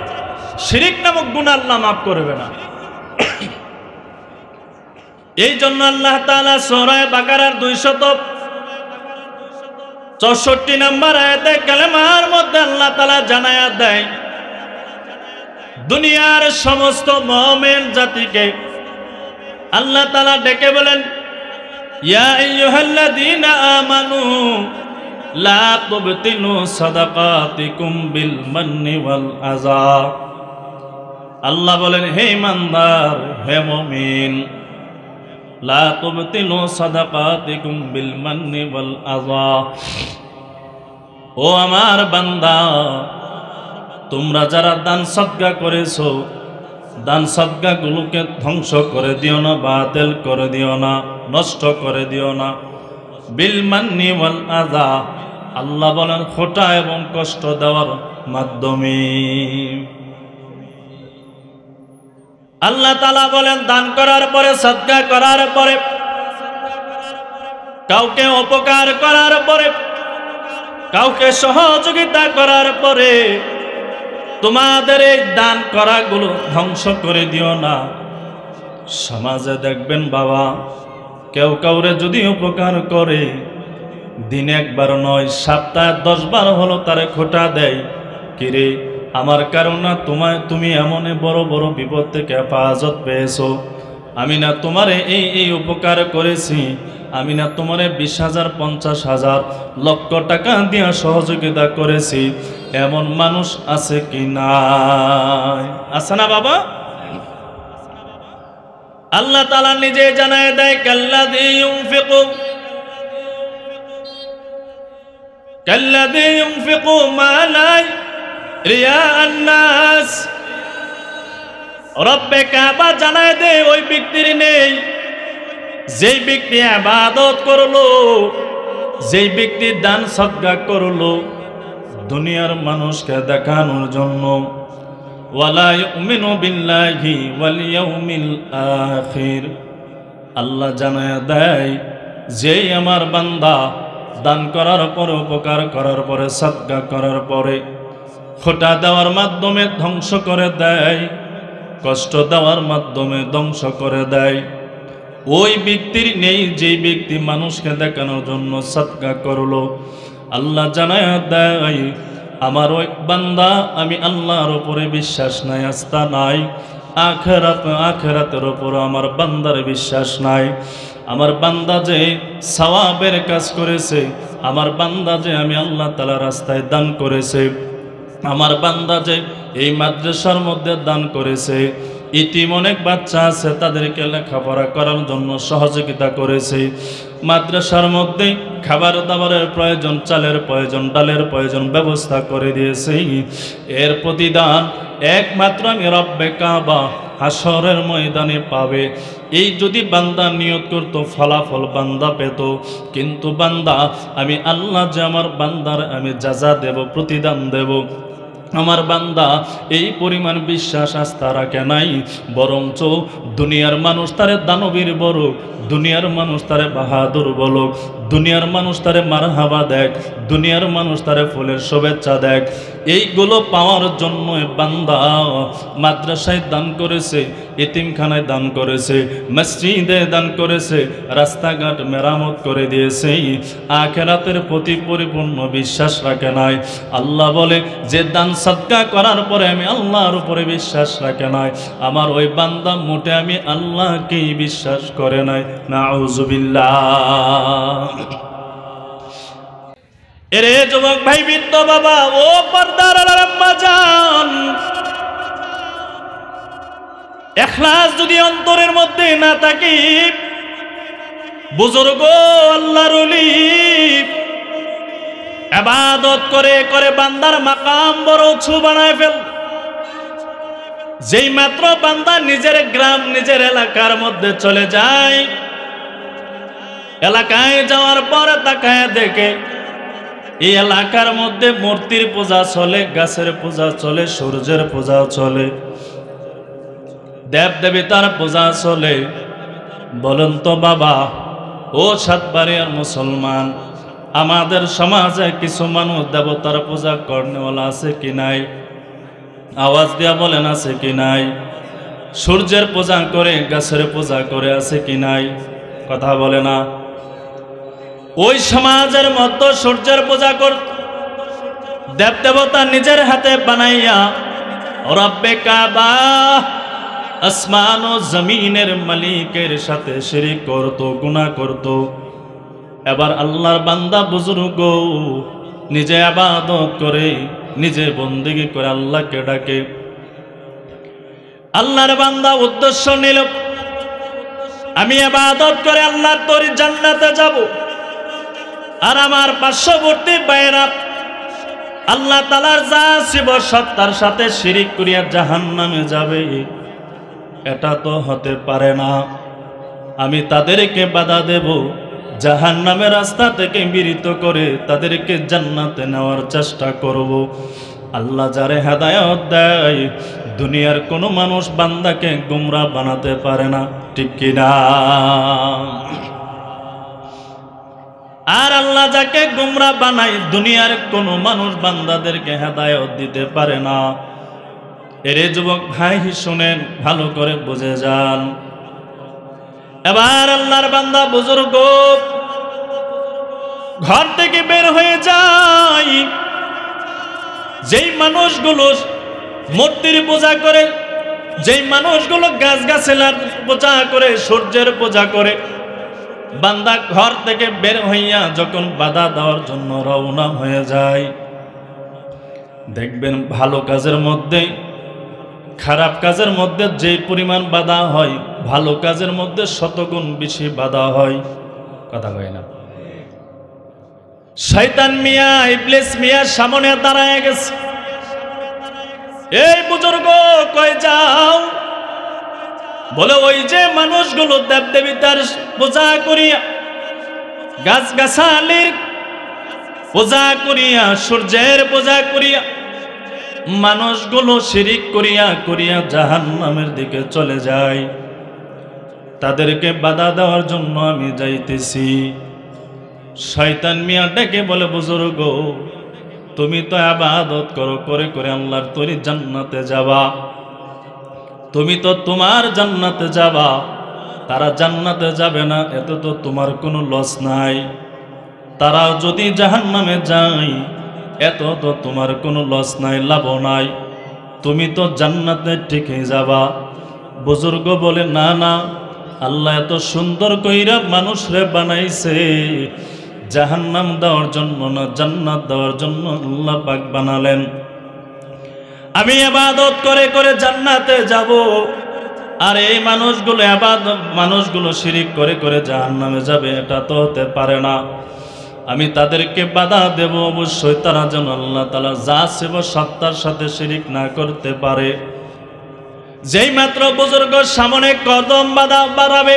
শিরক নামক গুনাহ আল্লাহ মাফ করবে না। এই জন্য আল্লাহ তাআলা সূরা বাকারার 264 নম্বর আয়াতে কালেমার মধ্যে আল্লাহ তাআলা জানায়া দেয়, দুনিয়ার সমস্ত মুমিন জাতিকে আল্লাহ তাআলা ডেকে বলেন, ইয়া আইয়ুহাল্লাযীনা আমানু লা তুবতিলু সাদাকাতিকুম বিল মান্নি ওয়াল আযা। আল্লাহ বলেন, হে ইমানদার, হে মুমিন, লা তুবতিলু সাদাকাতিকুম বিল মান্নি ওয়াল আযা। ও আমার বান্দা, তোমরা যারা দান সদকা করেছো, দান সদকা গুলোকে ধ্বংস করে দিও না, বাতিল করে দিও না, নষ্ট করে দিও না। বিল মান্নি ওয়াল আযা, আল্লাহ বলেন খোটা এবং কষ্ট দেওয়ার মাধ্যমে। আল্লাহ তাআলা বলেন দান করার পরে, সদকা করার পরে, কাউকে উপকার করার পরে, কাউকে সহযোগিতা করার পরে তোমাদের এই দান করাগুলো ধ্বংস করে দিও না। সমাজে দেখবেন বাবা, কেউ কাউরে যদি উপকার করে, দিনে একবার নয়, সপ্তাহে 10 বার হলো তারে খোটা দেয়, কিরে আমার কারণে তুমি এমন বড় বড় বিপদ থেকে হেফাজত পেয়েছো, আমি না তোমারে এই উপকার করেছি, আমি না তোমারে 20,000 50,000 লক্ষ টাকা দিয়া সহযোগিতা করেছি, এমন মানুষ আছে কি নাই? আছে না বাবা? আল্লাহ তাআলা নিজে জানায় দেয়, কাল্লাযী ইউনফিকু মালা রিয়াআন নাস। রব্বে কাবা জানায় দেয় ওই ব্যক্তির নেই, যেই ব্যক্তি ইবাদত করলো, যেই ব্যক্তি দান সদকা করলো দুনিয়ার মানুষকে দেখানোর জন্য। ওয়ালা ইউমিনু বিল্লাহি ওয়াল ইয়াউমিল আখির। আল্লাহ জানায়া দেয়, যেই আমার বান্দা দান করার পরে, উপকার করার পরে, সদকা করার পরে খোটা দেওয়ার মাধ্যমে ধ্বংস করে দেয়, কষ্ট দেওয়ার মাধ্যমে ধ্বংস করে দেয়, ওই ব্যক্তির নেই যেই ব্যক্তি মানুষকে দেখানোর জন্য সদকা করলো। আল্লাহ জানায়া দেয়, আমার ওই বান্দা, আমি আল্লাহর উপরে বিশ্বাস নাই, আস্থা নাই, আখিরাতের উপর আমার বান্দার বিশ্বাস নাই। আমার বান্দা যে সওয়াবের কাজ করেছে, আমার বান্দা যে আমি আল্লাহ তাআলার রাস্তায় দান করেছে, আমার বান্দা যে এই মাদ্রাসার মধ্যে দান করেছে, ইতিম অনেক বাচ্চা আছে, তাদেরকে লেখাপড়া করার জন্য সহযোগিতা করেছে। মাদ্রাসার মধ্যে খাবার দাবারের প্রয়োজন, চালের প্রয়োজন, ডালের প্রয়োজন ব্যবস্থা করে দিয়েছে। এর প্রতিদান একমাত্র আমি রব্বে কাবা হাসরের ময়দানে পাবে। এই যদি বান্দা নিয়ত করত, ফলাফল বান্দা পেত। কিন্তু বান্দা, আমি আল্লাহ যে আমার বান্দার আমি যাজা দেব, প্রতিদান দেব, আমার বান্দা এই পরিমাণ বিশ্বাস আস্থা রাখে নাই। বরঞ্চ দুনিয়ার মানুষ তারে দানবীর বড়, দুনিয়ার মানুষ তারে বাহাদুর বলুক, দুনিয়ার মানুষ তারে মারহাবা দেখ, দুনিয়ার মানুষ তারে ফুলের শুভেচ্ছা দেখ। এইগুলো পাওয়ার জন্য বান্দা মাদ্রাসায় দান করেছে, এতিমখানায় দান করেছে, মসজিদে দান করেছে, রাস্তাঘাট মেরামত করে দিয়েছে। আখিরাতের প্রতি পরিপূর্ণ বিশ্বাস রাখে নাই। আল্লাহ বলে, যে দান সাদকা করার পরে আমি আল্লাহর উপরে বিশ্বাস রাখে নাই, আমার ওই বান্দা মোটে আমি আল্লাহকেই বিশ্বাস করে নাই। নাউজুবিল্লাহ। এরে যুবক ভাই, বৃদ্ধ বাবা, ও পর্দার আম্মা জান, ইখলাস যদি অন্তরের মধ্যে না থাকে, বুজুর্গ আল্লাহর ওলি ইবাদত করে করে বান্দার মাকাম বড় উঁচু বানায় ফেল। যেই মাত্র বান্দা নিজের গ্রাম, নিজের এলাকার মধ্যে চলে যায়, এলাকায় যাওয়ার পর তাকায় দেখে এই এলাকার মধ্যে মূর্তির পূজা চলে, গাছের পূজা চলে, সূর্যের পূজা চলে, দেব দেবতার পূজা চলে। বলেন তো বাবা, ও সাতবাড়িয়ার মুসলমান, আমাদের সমাজে কিছু মানুষ দেবতার পূজা করনেওয়ালা আছে কি নাই? আওয়াজ দিয়া বলেন, আছে কি নাই? সূর্যের পূজা করে, গাছের পূজা করে, আছে কি নাই? কথা বলে না। ওই সমাজের মধ্যে সূর্যের পূজা করত, দেব দেবতা নিজের হাতে বানাইয়া রব্বে কাবা আসমান ও জমিনের মালিকের সাথে শিরিক করত, গুনাহ করত। এবার আল্লাহর বান্দা বুজুর্গ নিজে ইবাদত করে, নিজে বন্দেগী করে আল্লাহকে ডাকে। আল্লাহর বান্দা উদ্দেশ্য নিল, আমি ইবাদত করে আল্লাহর তরি জান্নাতে যাব। আর আমার পার্শ্ববর্তী বাইরা আল্লাহ তাআলার যা সত্তার সাথে শিরিক করিয়া জাহান্নামে যাবে, এটা তো হতে পারে না। আমি তাদেরকে বাধা দেব, জাহান্নামের রাস্তা থেকে বিরত করে তাদেরকে জান্নাতে নেওয়ার চেষ্টা করব। আল্লাহ যারে হেদায়েত দেয়, দুনিয়ার কোনো মানুষ বান্দাকে গুমরা বানাতে পারে না, ঠিক কিনা? আর আল্লাহ যাকে গুমরা বানায়, দুনিয়ার কোনো মানুষ বান্দাদেরকে হেদায়েত দিতে পারে না। এরে যুবক ভাই, শুনেন, ভালো করে বুঝে যান। এবার আল্লাহর বান্দা বুজুর্গ ঘর থেকে বের হয়ে যায়। যেই মানুষগুলো মূর্তির পূজা করে, যেই মানুষগুলো গাছ গাছালার পূজা করে, সূর্যের পূজা করে, বান্দা ঘর থেকে বের হইয়া যখন বাধা দেওয়ার জন্য রওনা হয়ে যায়, দেখবেন ভালো কাজের মধ্যে, খারাপ কাজের মধ্যে যে পরিমাণ বাধা হয়, ভালো কাজের মধ্যে শতগুণ বেশি বাধা হয়। কথা কয় না? শয়তান মিয়া, ইবলিস মিয়া সামনে দাঁড়ায় গেছে। এই বুজুর্গ কই যাও? বলে, ওই যে মানুষগুলো দেব দেবতার পূজা করিয়া, গাছ গাছালির পূজা করিয়া, সূর্যের পূজা করিয়া, মানুষগুলো শিরিক করিয়া করিয়া জাহান্নামের দিকে চলে যায়, তাদেরকে বাধা দেওয়ার জন্য আমি যাইতেছি। শয়তান মিয়া ডেকে বলে, বুজুর্গ, তুমি তো ইবাদত করো, করে করে আল্লাহর তরি জান্নাতে যাবা, তুমি তো তোমার জান্নাতে যাবা, তারা জান্নাতে যাবে না, এত তো তোমার কোনো লস নাই। তারা যদি জাহান্নামে যায়, এত তো তোমার কোনো লস নাই, লাভ নাই, তুমি তো জান্নাতে ঠিকই যাবা। বুজুর্গ বলে, না না, আল্লাহ এত সুন্দর কইরা মানুষরে বানাইছে, জাহান্নাম দেওয়ার জন্য না, জান্নাত দেওয়ার জন্য আল্লাহ পাক বানালেন। আমি ইবাদত করে করে জান্নাতে যাব, আর এই মানুষগুলো শিরিক করে করে জাহান্নামে যাবে, এটা তো হতে পারে না। আমি তাদেরকে বাধা দেব অবশ্যই, তারা যেন আল্লাহ তাআলা যা সেব সত্তার সাথে শিরিক না করতে পারে। যেই মাত্র বুজুর্গ সামনে কদম বাড়াবে,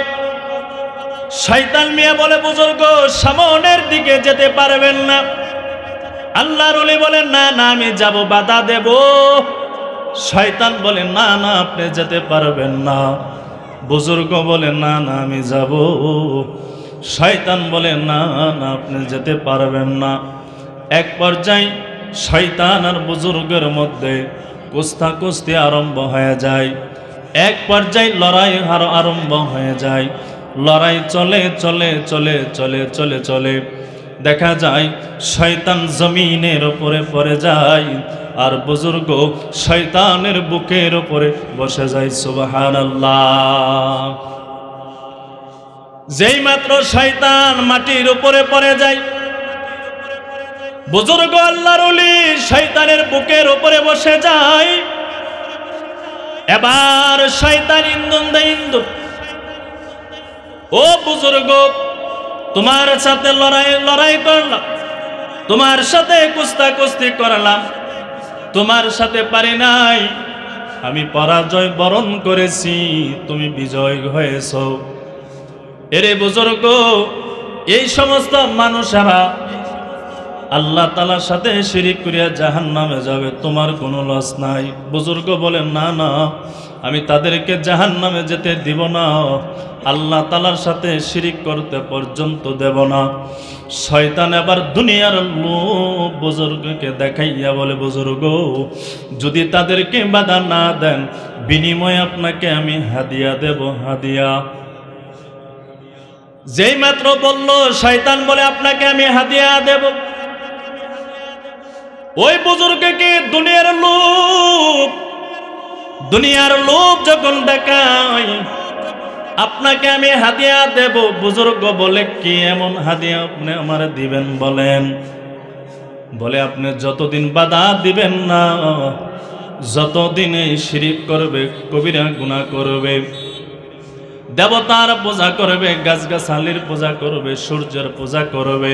শয়তান মিয়া বলে, বুজুর্গ সামনের দিকে যেতে পারবেন না। আল্লাহর ওলি বলেন, না না আমি যাব, বাধা দেব। শয়তান বলে, না না আপনি যেতে পারবেন না। বুজুর্গ বলে, না না আমি যাব। শয়তান বলে, না না আপনি যেতে পারবেন না। এক পর্যায়ে শয়তান আর বুজুর্গের মধ্যে কুস্তাকুস্তি আরম্ভ হয়ে যায়। এক পর্যায়ে লড়াই আরম্ভ হয়ে যায়। লড়াই চলে চলে চলে চলে চলে চলে দেখা যায় শয়তান জমিনের উপরে পড়ে যায়, আর বুজুর্গ শয়তানের বুকের উপরে বসে যায়। সুবহানাল্লাহ। যেই মাত্র শয়তান মাটির উপরে পড়ে যায়, বুজুর্গ আল্লাহর ওলি শয়তানের বুকের উপরে বসে যায়। এবার শয়তান ইন্ধন দেয়, ইন্ধন, ও বুজুর্গ তোমার সাথে লড়াই করলাম, তোমার সাথে কুস্তাকুস্তি করলাম, তোমার সাথে পারি নাই, আমি পরাজয় বরণ করেছি, তুমি বিজয় হয়েছ। এরে বুজুর্গ, এই সমস্ত মানুষেরা আল্লাহ তাআলার সাথে শিরিক করিয়া জাহান্নামে যাবে, তোমার কোনো লস নাই। বুজুর্গ বলেন, না না আমি তাদেরকে জাহান্নামে যেতে দিব না, আল্লাহ তাআলার সাথে শিরিক করতে পর্যন্ত দেব না। শয়তান এবার দুনিয়ার লোভ বুজুর্গকে দেখাইয়া বলে, বুজুর্গ যদি তাদেরকে বাধা না দেন, বিনিময়ে আপনাকে আমি হাদিয়া দেব, হাদিয়া। যেই মাত্র বলল শয়তান বলে আপনাকে আমি হাদিয়া দেব, ওই বুজুর্গকে দুনিয়ার লোভ যখন দেখায়, আপনাকে আমি হাদিয়া দেব। বুজুর্গ বলে, কি এমন হাদিয়া আপনি আমার দিবেন বলেন? বলে, আপনি যতদিন বাধা দিবেন না, যতদিন এই শিরিক করবে, কবিরা গুনাহ করবে, দেবতার পূজা করবে, গাছগাছালির পূজা করবে, সূর্যের পূজা করবে,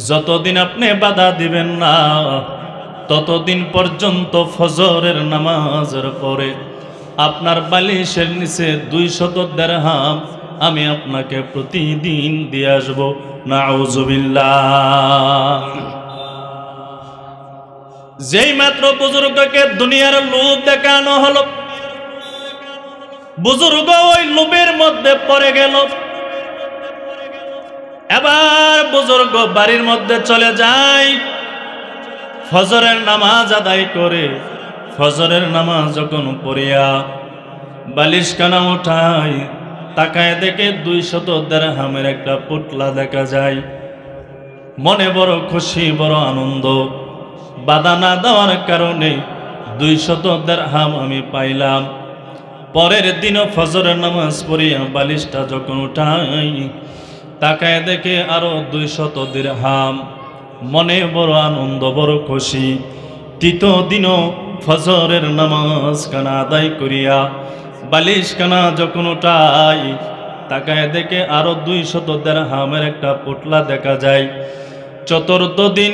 যতদিন আপনি বাধা দিবেন না, ততদিন পর্যন্ত ফজরের নামাজের পরে আপনার বালিশের নিচে 200 দিরহাম আমি আপনাকে প্রতিদিন দিয়ে আসবো। নাউজুবিল্লাহ। যেই মাত্র বুজুর্গকে দুনিয়ার লোভ দেখানো হলো, বুজুর্গ ওই লোভের মধ্যে পড়ে গেল। এবার বুজুর্গ বাড়ির মধ্যে চলে যায়, ফজরের নামাজ আদায় করে, ফজরের নামাজ যখন পড়িয়া বালিশখানা উঠায়, তাকায় দেখে 200 দিরহামের একটা পুতলা দেখা যায়। মনে বড় খুশি, বড় আনন্দ, বাধা না দেওয়ার কারণে 200 দিরহাম আমি পাইলাম। পরের দিনও ফজরের নামাজ পড়িয়া বালিশটা যখন উঠাই, তাকায় দেখে আরো 200 দিরহাম। মনে বড় আনন্দ, বড় খুশি। তৃতীয় দিনও ফজরের নামাজ কানা আদায় করিয়া বালিশখানা যখন উঠাই, তাকায় দেখে আরো 200 দিরহামের একটা পুতলা দেখা যায়। চতুর্থ দিন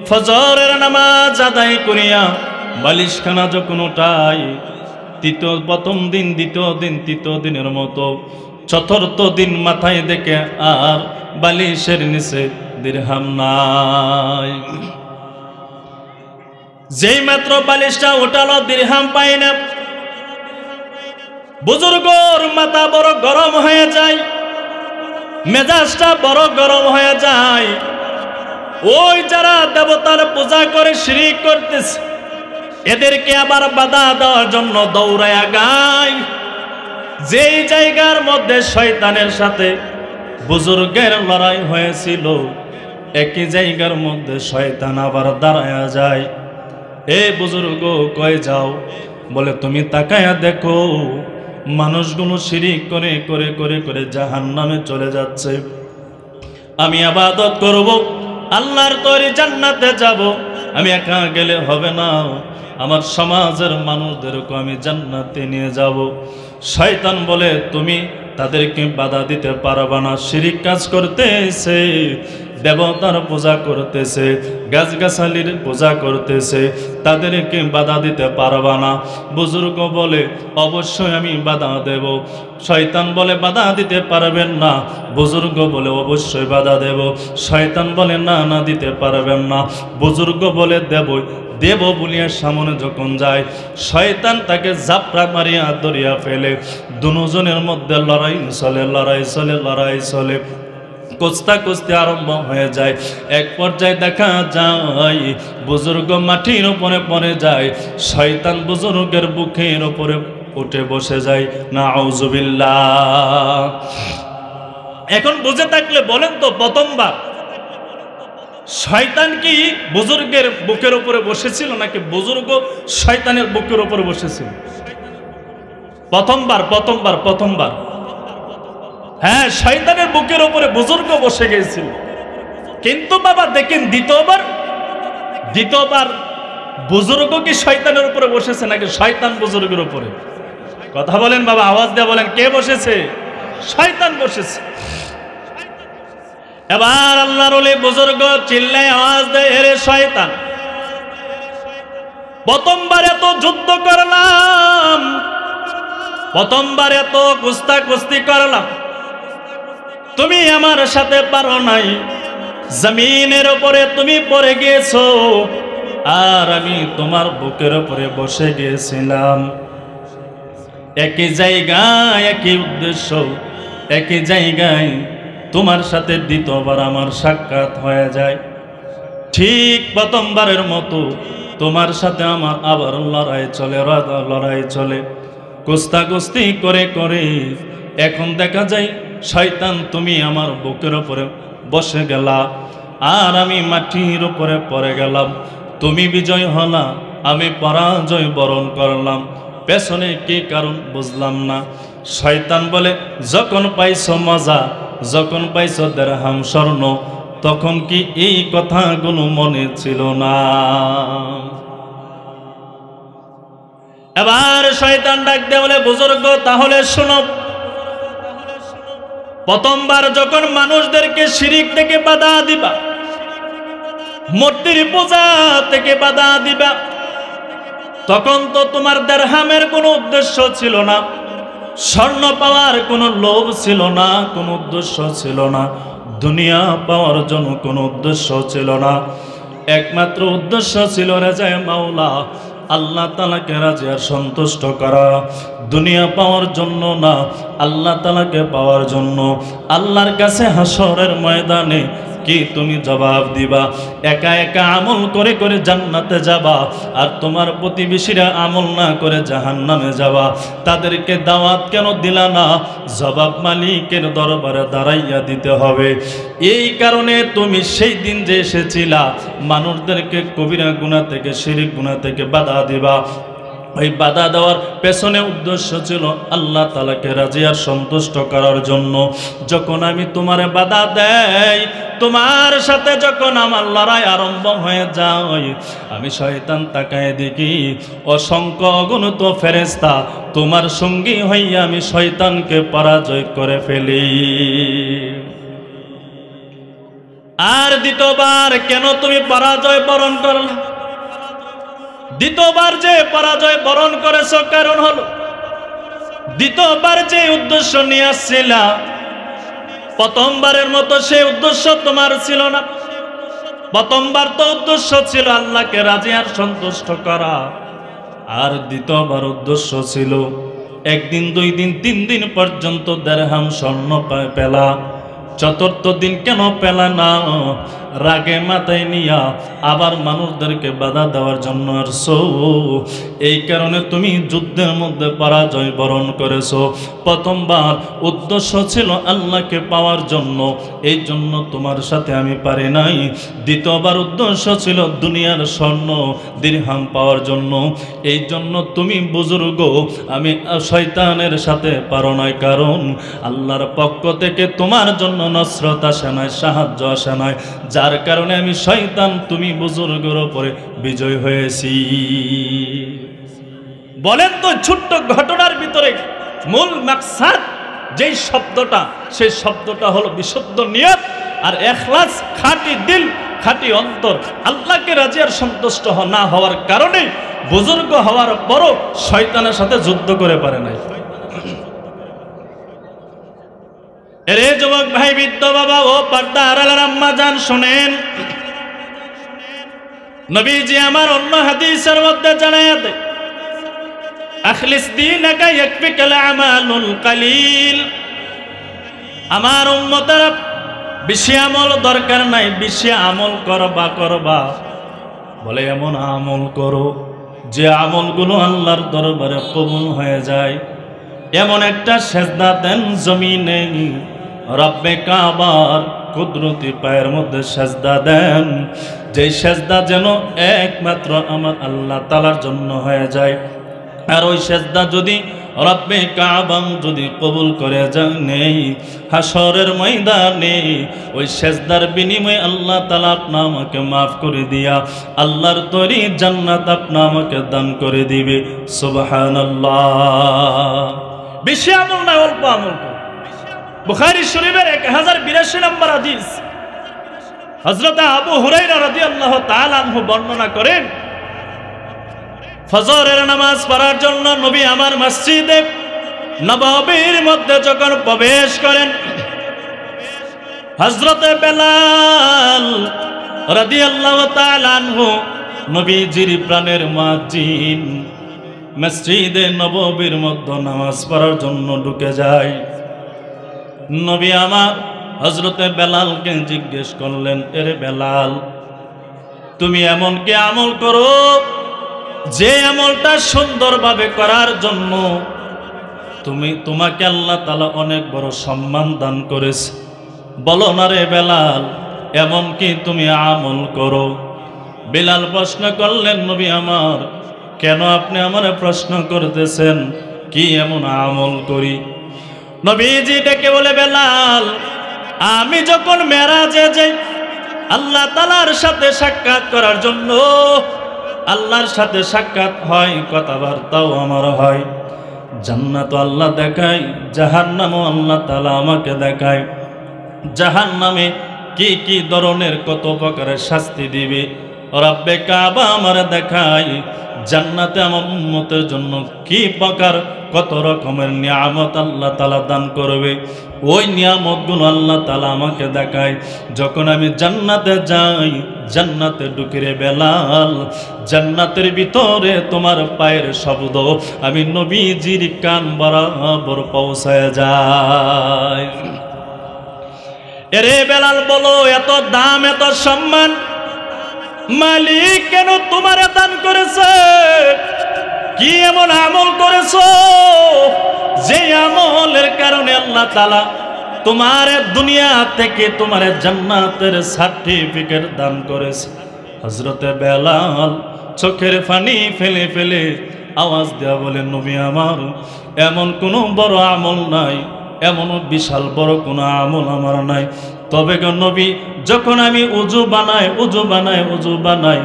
ফজরের নামাজ আদায় করিয়া বালিশখানা যখন উঠাই, প্রথম দিন, দ্বিতীয় দিন, তৃতীয় দিনের মতো চতুর্থ দিন মাথায় দেখে আর বালিশের নিচে দিরহাম নাই। যেই মাত্র বালিশটা উঠালো, দিরহাম পাই না। বুজুর্গর মাথা বড় গরম হয়ে যায়, মেজাজটা বড় গরম হয়ে যায়। ওই যারা দেবতার পূজা করে শিরিক করতেছে, এদেরকে আবার বাধা দেওয়ার জন্য দৌড়ায়া গায়। যেই জায়গার মধ্যে শয়তানের সাথে বুজুর্গের লড়াই হয়েছিল, একই জায়গার মধ্যে শয়তান আবার দাঁড়ায়া যায়। এ বুজুর্গ কই যাও? বলে, তুমি তাকায়া দেখো, মানুষগুলো শিরিক করে করে করে করে জাহান্নামে চলে যাচ্ছে। আমি ইবাদত করব, আল্লাহর তৈরি জান্নাতে যাব, আমি একা গেলে হবে না, আমার সমাজের মানুষদেরকে আমি জান্নাতে নিয়ে যাব। শয়তান বলে তুমি তাদেরকে বাধা দিতে পারবা না, শিরিক কাজ করতেছে, দেবতার পূজা করতেছে, গাছগাছালির পূজা করতেছে, তাদেরকে বাধা দিতে পারবা না। বুজুর্গ বলে অবশ্যই আমি বাধা দেব। শয়তান বলে বাধা দিতে পারবেন না, বুজুর্গ বলে অবশ্যই বাধা দেব। শয়তান বলে না না দিতে পারবেন না, বুজুর্গ বলে দেব বলিয়া সামনে যখন যায়, শয়তান তাকে জাপড়া মারিয়া ধরিয়া ফেলে। দুজনের মধ্যে লড়াই চলে, কুস্তি আরম্ভ হয়ে যায়। এক পর্যায়ে দেখা যায় বুজুর্গ মাটির উপরে পড়ে যায়, শয়তান বুজুর্গের বুকের উপরে উঠে বসে যায়। নাউজুবিল্লাহ। এখন বুঝে থাকলে বলেন তো, প্রথমবার শয়তান কি বুজুর্গের বুকের উপরে বসেছিল নাকি বুজুর্গ শয়তানের বুকের উপরে বসেছিল? প্রথমবার হ্যাঁ, শয়তানের বুকের উপরে বুজুর্গ বসে গিয়েছিল। কিন্তু বাবা দেখেন দ্বিতীয়বার বুজুর্গ কি শয়তানের উপরে বসেছে নাকি শয়তান বুজুর্গের উপরে? কথা বলেন বাবা, আওয়াজ দিয়ে বলেন, কে বসেছে? শয়তান বসেছে। এবার আল্লাহর ওলি বুজুর্গ চিল্লায় আওয়াজ দেয়, এরে শয়তান, প্রথমবার এত যুদ্ধ করলাম, প্রথমবার এত কুস্তি করলাম, তুমি আমার সাথে পারো নাই, জমিনের উপরে তুমি পড়ে গিয়েছো, আর আমি তোমার বুকের উপরে বসে গিয়েছিলাম। একই জায়গায় একই উদ্দেশ্য, একই জায়গায় তোমার সাথে দ্বিতীয়বার আমার সাক্ষাৎ হয়ে যায়। ঠিক প্রথমবারের মতো তোমার সাথে আমার আবার লড়াই চলে, কুস্তি করে এখন দেখা যায় শয়তান তুমি আমার বুকের উপরে বসে গেলা, আর আমি মাটির উপরে পড়ে গেলাম। তুমি বিজয় হলা, আমি পরাজয় বরণ করলাম। পেছনে কি কারণ বুঝলাম না। শয়তান বলে, যখন পাইছো মজা, যখন পাইছো দেরহাম স্বর্ণ, তখন কি এই কথাগুলো মনে ছিল না? এবার শয়তান ডাক দিয়ে বলে, বুজুর্গ তাহলে শোনো, প্রথমবার যখন মানুষদেরকে শিরিক থেকে বাধা দিবা, মূর্তির পূজা থেকে বাধা দিবা, তখন তো তোমার দেরহামের কোনো উদ্দেশ্য ছিল না, স্বর্ণ পাওয়ার কোনো লোভ ছিল না, কোনো উদ্দেশ্য ছিল না, দুনিয়া পাওয়ার জন্য কোনো উদ্দেশ্য ছিল না। একমাত্র উদ্দেশ্য ছিল রেজায়ে মাওলা, আল্লাহ তাআলাকে রাজি আর সন্তুষ্ট করা। দুনিয়া পাওয়ার জন্য না, আল্লাহ তাআলাকে পাওয়ার জন্য। আল্লাহর কাছে হাসরের ময়দানে কি তুমি জবাব দিবা? একা একা আমল করে জান্নাতে যাবা, আর তোমার প্রতিবেশীরা আমল না করে জাহান্নামে যাবা। তাদেরকে দাওয়াত কেন দিলা না? জবাব মালিকের দরবারে দাঁড়াইয়া দিতে হবে। এই কারণে তুমি সেই দিন যে এসেছিলা, মানুষদেরকে কবিরা গুনাহ থেকে, শিরক গুনাহ থেকে বাধা দিবা। ওই বাধা দেওয়ার পেছনে উদ্দেশ্য ছিল আল্লাহ তাআলাকে রাজি আর সন্তুষ্ট করার জন্য। যখন আমি তোমারে বাধা দেই, তোমার সাথে যখন আমার লড়াই আরম্ভ হয়ে যায়, আমি শয়তান তাকায় দেখি অসংখ্য অগণিত ফেরেশতা তোমার সঙ্গী হইয়া আমি শয়তানকে পরাজয় করে ফেলি। আর দ্বিতীয়বার কেন তুমি পরাজয় বরণ করলে? দ্বিতীয়বার যে পরাজয় বরণ করেছ, কারণ হলো দ্বিতীয়বার যে উদ্দেশ্য নিয়ে আসছিলা, প্রথমবারের মতো সেই উদ্দেশ্য তোমার ছিল না। প্রথমবার তো উদ্দেশ্য ছিল আল্লাহকে রাজি আর সন্তুষ্ট করা, আর দ্বিতীয়বার উদ্দেশ্য ছিল একদিন, 2 দিন, 3 দিন পর্যন্ত দেরহাম স্বর্ণ পেলা। চতুর্থ দিন কেন পেলা না? রাগে মাথায় নিয়া আবার মানুষদেরকে বাধা দেওয়ার জন্য আসছো। এই কারণে তুমি যুদ্ধের মধ্যে পরাজয় বরণ করেছো। প্রথমবার উদ্দেশ্য ছিল আল্লাহকে পাওয়ার জন্য, এই জন্য তোমার সাথে আমি পারি নাই। দ্বিতীয়বার উদ্দেশ্য ছিল দুনিয়ার স্বর্ণ দিরহাম পাওয়ার জন্য, এই জন্য তুমি বুজুর্গ, আমি শয়তানের সাথে পারো নাই। কারণ আল্লাহর পক্ষ থেকে তোমার জন্য নসরত আসে নাই, সাহায্য আসে নাই। যার কারণে আমি শয়তান তুমি বুজুর্গের উপরে বিজয় হয়েছি। বলেন তো ছোট্ট ঘটনার ভিতরে মূল মাকসাদ যেই শব্দটা, সেই শব্দটা হলো বিশুদ্ধ নিয়ত আর ইখলাস, খাঁটি দিল, খাঁটি অন্তর। আল্লাহকে রাজি আর সন্তুষ্ট না হওয়ার কারণে বুজুর্গ হওয়ার পরও শয়তানের সাথে যুদ্ধ করে পারে নাই। এরে যুবক ভাই, বৃদ্ধ বাবা ও পর্দা আড়ালের আম্মা জান, শোনেন, নবীজি আমার অন্য হাদিসের মধ্যে জানায় দেয়, আখলিস দীনাকা ইয়াকফিকাল আমালুল কালিল। আমার উম্মতেরা বেশি আমল দরকার নাই, বেশি আমল করবা। বলে এমন আমল করো যে আমলগুলো আল্লাহর দরবারে কবুল হয়ে যায়। এমন একটা সেজদা দেন জমিনে, রব্বে কাবার কুদরতি পায়ের মধ্যে সেজদা দেন, যেই সেজদা যেন একমাত্র আমার আল্লাহ তাআলার জন্য হয়ে যায়। আর ওই সেজদা যদি রব্বে কাবা যদি কবুল করে নেই, হাসরের ময়দানে ওই সেজদার বিনিময়ে আল্লাহ তাআলা আপনা আমাকে মাফ করে দিয়া আল্লাহর তৈরি জান্নাত আপনা আমাকে দান করে দিবে। সুবহানাল্লাহ। বেশি আমল না, অল্প আমল করো। বুখারী শরীফের 1082 নম্বর হাদিস, হযরত আবু হুরায়রা রাদিয়াল্লাহু তাআলা আনহু বর্ণনা করেন, ফজরের নামাজ পড়ার জন্য নবী আমার মসজিদে নববীর মধ্যে যখন প্রবেশ করেন, হযরত বেলাল রাদিয়াল্লাহু তাআলা আনহু নবীজির প্রাণের মুয়াজ্জিন মসজিদে নববীর মধ্যে নামাজ পড়ার জন্য ঢুকে যায়। নবী আমার হযরত বেলালকে জিজ্ঞেস করলেন, এরে বেলাল, তুমি এমন কি আমল করো যে আমলটা সুন্দরভাবে করার জন্য তোমাকে আল্লাহ তাআলা অনেক বড় সম্মান দান করেছে? বলো না রে বেলাল, এমন কি তুমি আমল করো? বেলাল প্রশ্ন করলেন, নবী আমার, কেন আপনি আমারে প্রশ্ন করতেছেন? কি এমন আমল করি? নবীজি ডেকে বলে, বেলাল, আমি যখন মেরাজে যাই আল্লাহ তাআলার সাথে সাক্ষাৎ করার জন্য, আল্লাহর সাথে সাক্ষাৎ হয়, কথাবার্তাও আমার হয়। জান্নাত আল্লাহ দেখায়, জাহান্নামও আল্লাহ তাআলা আমাকে দেখায়। জাহান্নামে কি কি ধরনের কত প্রকারের শাস্তি দিবে রব্বে কাবা আমার দেখায়। জান্নাতে আমার উম্মতের জন্য কি প্রকার কত রকমের নিয়ামত আল্লাহ তাআলা দান করবে, ওই নিয়ামতগুলো আল্লাহ তাআলা আমাকে দেখায়। যখন আমি জান্নাতে যাই, জান্নাতে ঢুকে রে বেলাল, জান্নাতের ভিতরে তোমার পায়ের শব্দ আমি নবীজির কান বরাবর পৌঁছায় যায়। এরে বেলাল, বলো, এত দাম, এত সম্মান মালিক কেন তোমার দান করেছে? কি এমন আমল করেছো যে আমলের কারণে আল্লাহ তাআলা তোমার দুনিয়া থেকে তোমার জান্নাতের সার্টিফিকেট দান করেছে? হযরতে বেলাল চোখের পানি ফেলে ফেলে আওয়াজ দেয়া বলে, নবী আমার, এমন কোনো বড় আমল নাই, এমন বিশাল বড় কোনো আমল আমার নাই। তবে গো নবী, যখন আমি উযু বানাই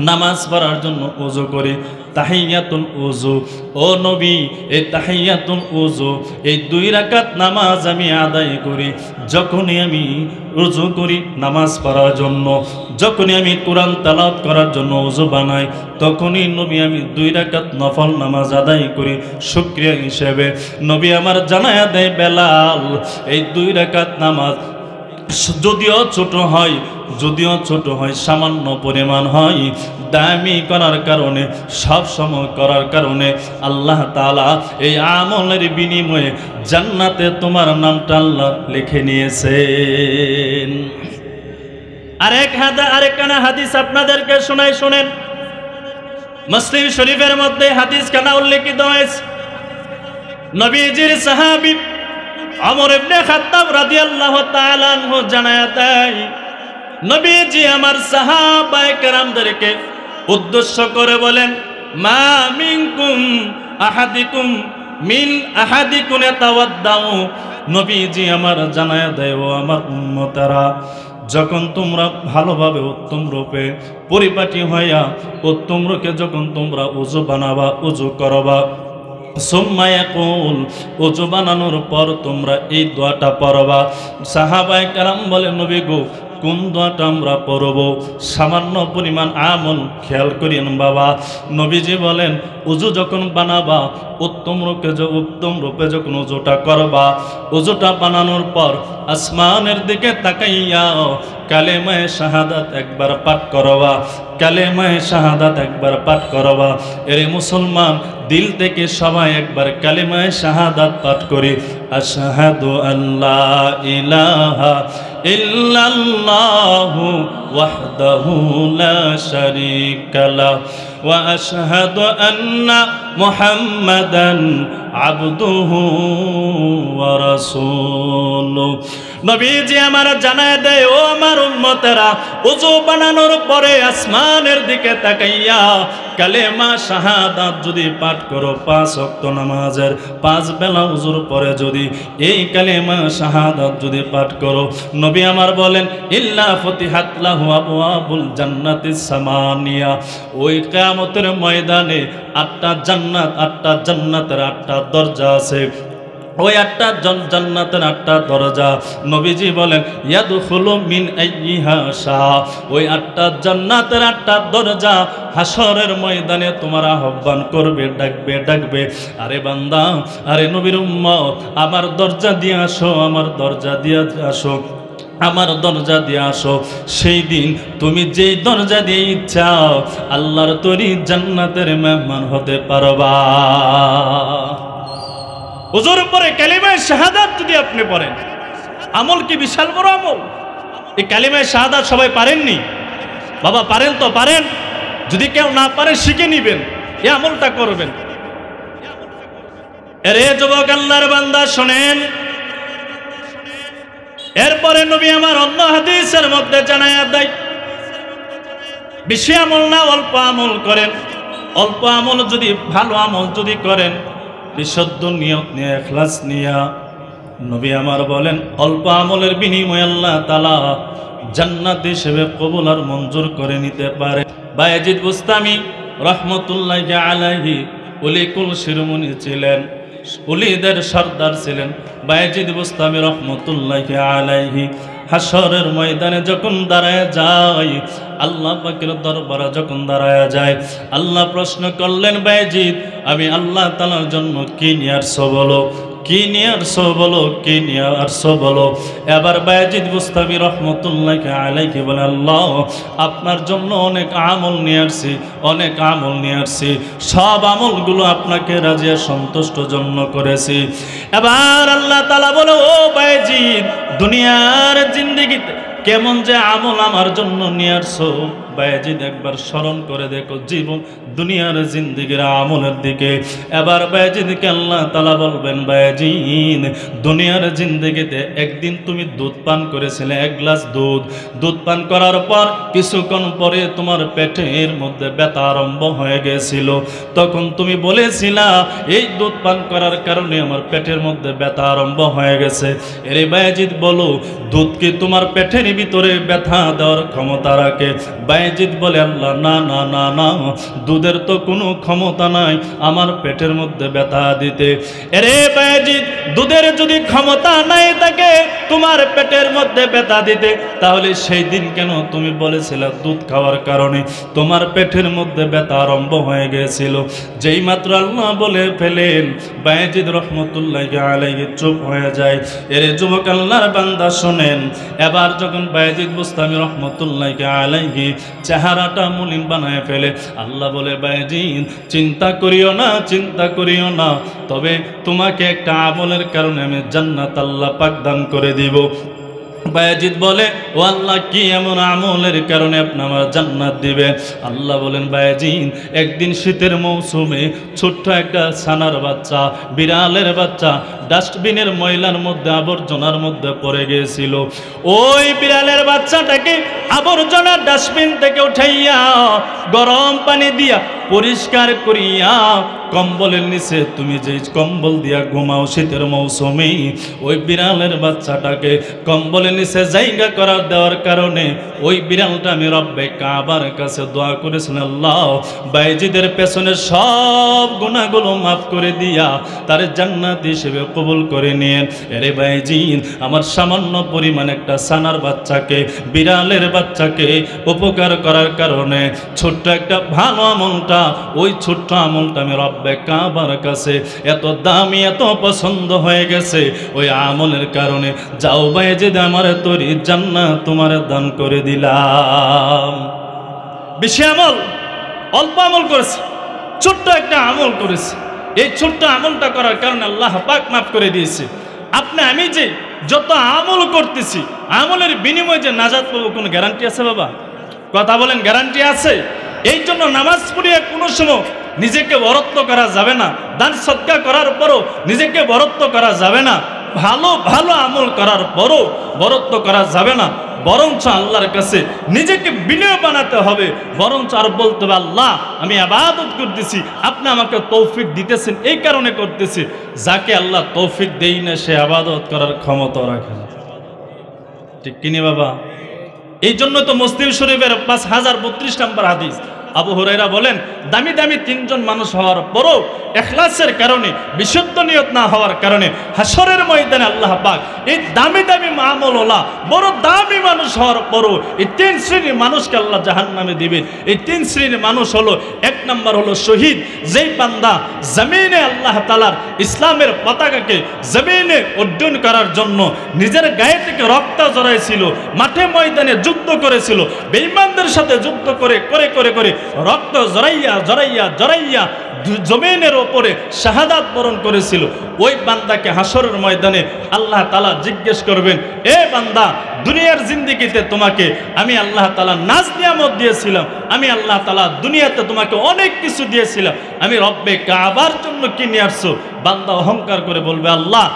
নামাজ পড়ার জন্য উযু করি, তাহিয়াতুল উযু, ও নবী, এই তাহিয়াতুল উযু, এই 2 রাকাত নামাজ আমি আদায় করি। যখনই আমি উযু করি নামাজ পড়ার জন্য, যখনই আমি কোরআন তেলাওয়াত করার জন্য উযু বানাই, তখনই নবী আমি 2 রাকাত নফল নামাজ আদায় করি শুকরিয়া হিসেবে। নবী আমার জানায়া দেয়, বেলাল, এই 2 রাকাত নামাজ যদিও ছোট হয়, সামান্য পরিমাণ হয়, দামি করার কারণে, সব সময় করার কারণে আল্লাহ তাআলা এই আমলের বিনিময়ে জান্নাতে তোমার নামটা আল্লাহ লিখে নিয়েছেন। আরেকখানা হাদিস আপনাদেরকে শোনাই, শুনেন। মুসলিম শরীফের মধ্যে হাদিস খানা উল্লেখিত হয়েছে। নবীজির সাহাবী ওমর ইবনে খাত্তাব রাদিয়াল্লাহু তাআলা আনহু জানায়া দেয়, নবীজি আমার সাহাবায়ে কেরামদেরকে উদ্দেশ্য করে বলেন, মা মিনকুম আহাদিকুম মিন আহাদিকুম তাওয়াদ্দাউ। নবীজি আমার জানায়া দেয়, ও আমার উম্মতেরা, যখন তোমরা ভালোভাবে উত্তম রূপে পরিপাটি হইয়া উত্তম রূপে যখন তোমরা উযু বানাবা, উযু করবা, সুম্মা ইয়াকুল, উযু বানানোর পর তোমরা এই দোয়াটা পড়বা। সাহাবায়ে কেরাম বলে, নবী গো, কোন দোয়াটা আমরা পড়ব? সামান্য পরিমাণ আমল খেয়াল করিয়েন বাবা। নবীজি বলেন, উযু যখন বানাবা, উত্তম রূপে যখন উযুটা করবা, উযুটা বানানোর পর আসমানের দিকে তাকাইয়া কালেমায়ে শাহাদাত একবার পাঠ করবা, কালেমায়ে শাহাদাত একবার পাঠ করবা। এরে মুসলমান, দিল থেকে সবাই একবার কালেমায়ে শাহাদাত পাঠ করি। আশহাদু আল্লা ইলাহা ইল্লাল্লাহু ওয়াহদাহু লা শারীকা লাহু ওয়া আশহাদু আন্না মুহাম্মাদান আবদুহু ওয়া রাসূলুহু। নবীজি আমার জানায় দেয়, ও আমার উম্মতেরা, ওযু বানানোর পরে আসমানের দিকে তাকাইয়া কালেমা শাহাদাত যদি পাঠ করো, 5 ওয়াক্ত নামাজের 5 বেলা ওযুর পরে যদি এই কালেমা শাহাদাত যদি পাঠ করো, নবী আমার বলেন, ইল্লা ফতিহাত লাহু আবওয়াবুল জান্নাতিস সামানিয়া। ওই কিয়ামতের ময়দানে 8টা জান্নাতের 8টা দরজা আছে। ওই 8টা জান্নাতের 8টা দরজা, নবীজি বলেন, ইয়াদখুলু মিন আইয়িহা শা। ওই 8টা জান্নাতের 8টা দরজা হাসরের ময়দানে তোমার আহ্বান করবে, ডাকবে, আরে বান্দা, আরে নবীর উম্মত, আমার দরজা দিয়ে আসো, আমার দরজা দিয়ে আসো, আমার দরজা দিয়ে আসো। সেই দিন তুমি যেই দরজা দিয়ে ইচ্ছা আল্লাহর তৈরি জান্নাতের মেহমান হতে পারবা। ওযুর পরে কালিমায়ে শাহাদাত যদি আপনি পড়েন, আমল কি বিশাল বড় আমল। এই কালিমায়ে শাহাদাত সবাই পারেননি বাবা, পারেন তো পারেন, যদি কেউ না পারে শিখে নিবেন, এই আমলটা করবেন। এরে যুবক আল্লাহর বান্দা শোনেন, এরপরে নবী আমার অন্য হাদিসের মধ্যে জানায়া দেয়, বেশি আমল না, অল্প আমল করেন। অল্প আমল যদি, ভালো আমল যদি করেন, বিশুদ্ধ নিয়ত নিয়ে, ইখলাস নিয়ে, নবী আমার বলেন, অল্প আমলের বিনিময়ে আল্লাহ তাআলা জান্নাত হিসেবে কবুল আর মঞ্জুর করে নিতে পারে। বায়েজিদ বুস্তামি রহমতুল্লাহি আলাইহি উলিকুল শিরোমণি ছিলেন, উলিদের সর্দার ছিলেন। বায়েজিদ বুস্তামি রহমতুল্লাহি আলাইহি হাসরের ময়দানে যখন দাঁড়ায় যায়, আল্লাহ পাকের দরবারে যখন দাঁড়ায় যায়, আল্লাহ প্রশ্ন করলেন, বায়েজিদ, আমি আল্লাহ তাআলার জন্য কি নিয়ে আসছো বলো, কি নিয়ে আসছো বলো, কি নিয়ে আসছো বলো। এবার বায়েজিদ বুস্তামি রহমতুল্লাহি আলাইহি বলে, আল্লাহ, আপনার জন্য অনেক আমল নিয়ে আসছি, অনেক আমল নিয়ে আসছি, সব আমলগুলো আপনাকে রাজিয়া সন্তুষ্ট জন্য করেছি। এবার আল্লাহ তাআলা বলে, ও বায়েজিদ, দুনিয়ার জিন্দেগিতে কেমন যে আমল আমার জন্য নিয়ে আসছো, বায়েজিদ একবার স্মরণ করে দেখো জীবন দুনিয়ার জিন্দেগির আমলের দিকে। এবার বায়েজিদকে আল্লাহ তাআলা বলবেন, বায়েজিদ, দুনিয়ার জিন্দেগিতে একদিন তুমি দুধ পান করেছিলে, 1 গ্লাস দুধ পান করার পর কিছুক্ষণ পরে তোমার পেটের মধ্যে ব্যথা আরম্ভ হয়ে গেছিল। তখন তুমি বলেছিলা, এই দুধ পান করার কারণে আমার পেটের মধ্যে ব্যথা আরম্ভ হয়ে গেছে। এরে বায়েজিদ বলো, দুধ কি তোমার পেটের ভিতরে ব্যথা দেওয়ার ক্ষমতা রাখে? বায়েজিদ বলে, আল্লাহ, না না না না, দুধের তো কোনো ক্ষমতা নাই আমার পেটের মধ্যে ব্যথা দিতে। এরে বায়েজিদ, দুধের যদি ক্ষমতা নাই থাকে তোমার পেটের মধ্যে ব্যথা দিতে, তাহলে সেই দিন কেন তুমি বলেছিলে দুধ খাওয়ার কারণে তোমার পেটের মধ্যে ব্যথা আরম্ভ হয়ে গিয়েছিল? যেই মাত্র আল্লাহ বলে ফেলেন, বায়েজিদ রহমতুল্লাহি আলাইহি চুপ হয়ে যায়। এরে যুবক আল্লাহর বান্দা শোনেন, এবার যখন বায়েজিদ বুস্তামি রহমতুল্লাহি আলাইহি চেহারাটা মলিন বানায় ফেলে, আল্লাহ বলে, বায়েজিদ, চিন্তা করিও না, চিন্তা করিও না, তবে তোমাকে একটা আমলের কারণে আমি জান্নাত আল্লাহ পাক দান করে দিব। বায়েজিদ বলে, ও আল্লাহ, কি এমন আমলের কারণে আপনি আমার জান্নাত দিবেন? আল্লাহ বলেন, বায়েজিদ, একদিন শীতের মৌসুমে ছোট্ট একটা ছানার বাচ্চা, বিড়ালের বাচ্চা ডাস্টবিনের ময়লার মধ্যে, আবর্জনার মধ্যে পড়ে গিয়েছিল। ওই বিড়ালের বাচ্চাটাকে আবর্জনার ডাস্টবিন থেকে উঠাইয়া গরম পানি দিয়া পরিষ্কার করিয়া কম্বলের নিচে তুমি যে কম্বল দিয়া ঘুমাও শীতের মৌসুমে, ওই বিড়ালের বাচ্চাটাকে কম্বলের নিচে জায়গা করা দেওয়ার কারণে ওই বিড়ালটা আমি রব্বে কাবার কাছে দোয়া করেছিলাম, আল্লাহ বাইজিদের পেছনে সব গুনাহগুলো মাফ করে দিয়া তার জান্নাত হিসেবে কবুল করে নিয়েন। এরে বাইজিন, আমার সামান্য পরিমাণ একটা সানার বাচ্চাকে, বিড়ালের বাচ্চাকে উপকার করার কারণে ছোট্ট একটা ভালো আমলটা, ওই ছোট্ট আমলটা আমি রব্বে কাবার কাছে এত দামি এত পছন্দ হয়ে গেছে, ওই আমলের কারণে যাও বাইজিদ আমার তরি জান্নাত তোমার দান করে দিলাম। বেশি আমল অল্প আমল করেছে, ছোট্ট একটা আমল করেছে, এই ছোট্ট আমলটা করার কারণে আল্লাহ পাক মাফ করে দিয়েছে। আপনি আমি যে যত আমল করতেছি, আমলের বিনিময়ে যে নাজাত পাবো কোনো গ্যারান্টি আছে বাবা? কথা বলেন, গ্যারান্টি আছে? এই জন্য নামাজ পড়িয়ে কোনো সময় নিজেকে বরত্ব করা যাবে না, দান সদকা করার পরও নিজেকে বরত্ব করা যাবে না, ভালো ভালো আমল করার পরও বরত্ব করা যাবে না, বরঞ্চ আল্লাহর কাছে নিজেকে বিনয় বানাতে হবে। বরঞ্চ আর বলতে হবে, আল্লাহ আমি ইবাদত করতেছি, আপনি আমাকে তৌফিক দিতেছেন, এই কারণে করতেছি। যাকে আল্লাহ তৌফিক দেই না সে ইবাদত করার ক্ষমতা রাখে না, ঠিক কিনি বাবা? এই জন্য তো মুসলিম শরীফের 5032 নম্বর হাদিস, আবু হুরায়রা বলেন, দামি দামি তিনজন মানুষ হওয়ার পরও ইখলাসের কারণে, বিশুদ্ধ নিয়ত না হওয়ার কারণে হাসরের ময়দানে আল্লাহ পাক এই দামি দামি আমলওয়ালা বড় দামি মানুষ হওয়ার পরও এই 3 শ্রেণীর মানুষকে আল্লাহ জাহান্নামে দিবেন। এই 3 শ্রেণীর মানুষ হলো, 1 নম্বর হলো শহীদ, যেই বান্দা জমিনে আল্লাহ তাআলার ইসলামের পতাকাকে জমিনে উড্ডয়ন করার জন্য নিজের গায়ে থেকে রক্ত ঝরাইছিল, মাঠে ময়দানে যুদ্ধ করেছিল, বেঈমানদের সাথে যুদ্ধ করে করে করে করে রক্ত জড়াইয়া জড়াইয়া জড়াইয়া জমিনের ওপরে শাহাদাত বরণ করেছিল, ওই বান্দাকে হাসরের ময়দানে আল্লাহ তাআলা জিজ্ঞেস করবেন, এ বান্দা দুনিয়ার জিন্দেগিতে তোমাকে আমি আল্লাহ তাআলা নাজ নিয়ামত দিয়েছিলাম, আমি আল্লাহ তাআলা দুনিয়াতে তোমাকে অনেক কিছু দিয়েছিলাম, আমি রব্বে কাবার জন্য কি নিয়ে আসছো? বান্দা অহংকার করে বলবে, আল্লাহ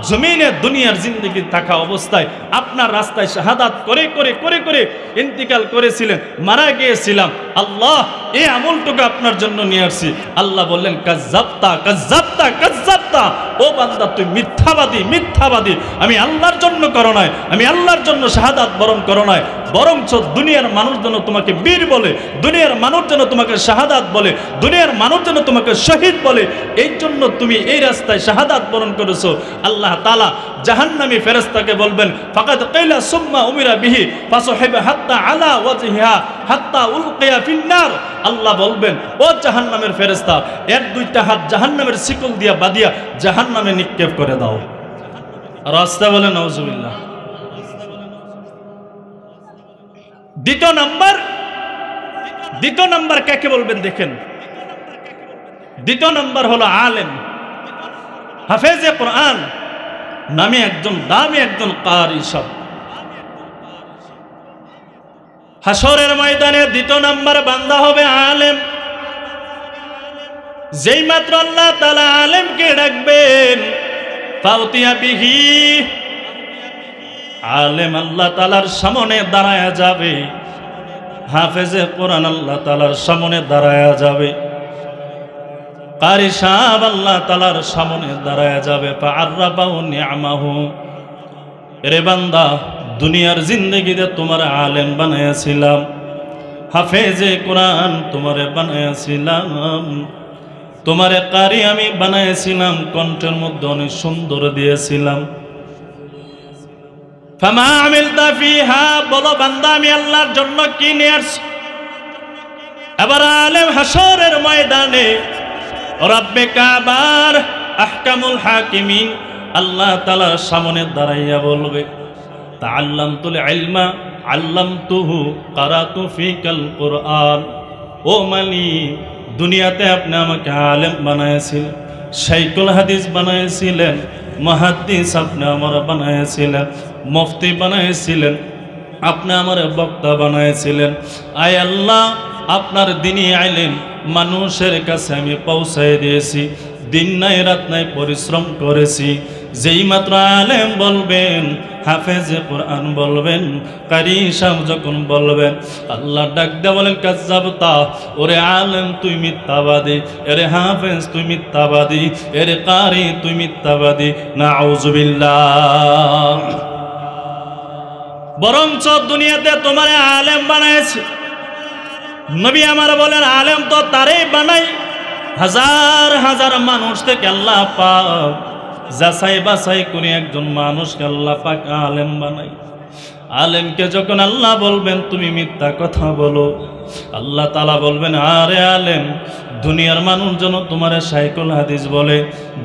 জমিনে দুনিয়ার জিন্দেগি থাকা অবস্থায় আপনার রাস্তায় শাহাদাত করে করে করে করে ইন্তিকাল করেছিলেন, মারা গিয়েছিলাম, আল্লাহ এই আমলটুকু আপনার জন্য নিয়ে আসছি। আল্লাহ বললেন, কাজ্জাবতা কাজ্জাবতা কাজ্জাবতা, ও বান্দা তুই মিথ্যাবাদী মিথ্যাবাদী, আমি আল্লাহর জন্য করো নাই, আমি আল্লাহর জন্য শাহাদাত বরণ করো নাই, বরঞ্চ দুনিয়ার মানুষ যেন তোমাকে বীর বলে, দুনিয়ার মানুষ যেন তোমাকে শাহাদাত বলে, দুনিয়ার মানুষ যেন তোমাকে শহীদ বলে, এই জন্য তুমি এই রাস্তায় শাহাদাত বরণ করেছো। আল্লাহ তাআলা জাহান্নামী ফেরেশতাকে বলবেন, ফাকাদ কিলা সুম্মা উমিরা বিহি ফাসহিবা হাত্তা আলা ওয়াজহিহা হাত্তা উলকিয়া ফিন্নার। আল্লাহ বলবেন, ও জাহান্নামের ফেরেশতা, এর 2টা হাত জাহান্নামের শিকল দিয়া বাঁধিয়া জাহান্নামে নিক্ষেপ করে দাও। রাস্তা বলে নাউজুবিল্লাহ। দ্বিতীয় নাম্বার কাকে বলবেন দেখেন, দ্বিতীয় নাম্বার হলো আলেম, হাফেজে কোরআন নামে একজন দামি একজন কারি সাহেব। হাসরের ময়দানে দ্বিতীয় নাম্বার বান্দা হবে আলেম। যেই মাত্র আল্লাহ তাআলা আলেমকে ডাকবেন, ফাউতিয়া বিহি, আলেম আল্লাহ তাআলার সামনে দাঁড়ায়া যাবে, হাফেজে কোরআন আল্লাহ তাআলার সামনে দাঁড়ায়া যাবে, কারি সাহেব আল্লাহ তাআলার সামনে দাঁড়ায়া যাবে। ফাআররাবাহু নি'মাহু, রে বান্দা দুনিয়ার জিন্দেগিতে তোমার আলেম বানাইয়াছিলাম, হাফেজে কোরআন তোমারে বানাইয়াছিলাম, তোমারে কারি আমি বানাইছিলাম, কণ্ঠের মধ্যে অনেক সুন্দর দিয়েছিলাম। ফামা আমিলতা ফিহা, বলো বান্দা আমি আল্লাহর জন্য কি নিয়ে আসছি? এবার আলেম হাসরের ময়দানে রব্বে কাবার আহকামুল হাকিমিন আল্লাহ তাআলার সামনে দাঁড়াইয়া বলবে, তাআল্লামতুল ইলমা আল্লামতুহু কারাতু ফিকাল কুরআন। ও মালিক, দুনিয়াতে আপনি আমাকে আলেম বানাইছিলেন, শাইখুল হাদিস বানাইছিলেন, মুহাদ্দিস আপনি আমার বানাইছিলেন, মুফতি বানাইছিলেন, আপনি আমার বক্তা বানাইছিলেন। আয় আল্লাহ, আপনার দ্বীনি ইলম মানুষের কাছে আমি পৌঁছায় দিয়েছি, দিন নাই রাত নাই পরিশ্রম করেছি, যেই মাত্র আলেম বলবেন, হাফেজে কোরআন বলবেন, কারি সাহেব যখন বলবেন, আল্লাহ ডাক দিয়ে বলেন কাজ্জাবতা, ওরে আলেম তুই মিথ্যাবাদী, এরে হাফেজ তুই মিথ্যাবাদী, এরে কারি তুই মিথ্যাবাদী। নাউজুবিল্লাহ। বরঞ্চ দুনিয়াতে তোমার আলেম বানাইছে। নবী আমার বলেন আলেম তো তারই বানাই, হাজার হাজার মানুষ থেকে আল্লাহ পাক যাচাই বাছাই করে একজন মানুষকে আল্লাহ পাক আলেম বানাই। আলেমকে যখন আল্লাহ বলবেন তুমি মিথ্যা কথা বলো, আল্লাহ তাআলা বলবেন আরে আলেম, দুনিয়ার মানুষ যেন তোমার শাইখুল হাদিস বলে,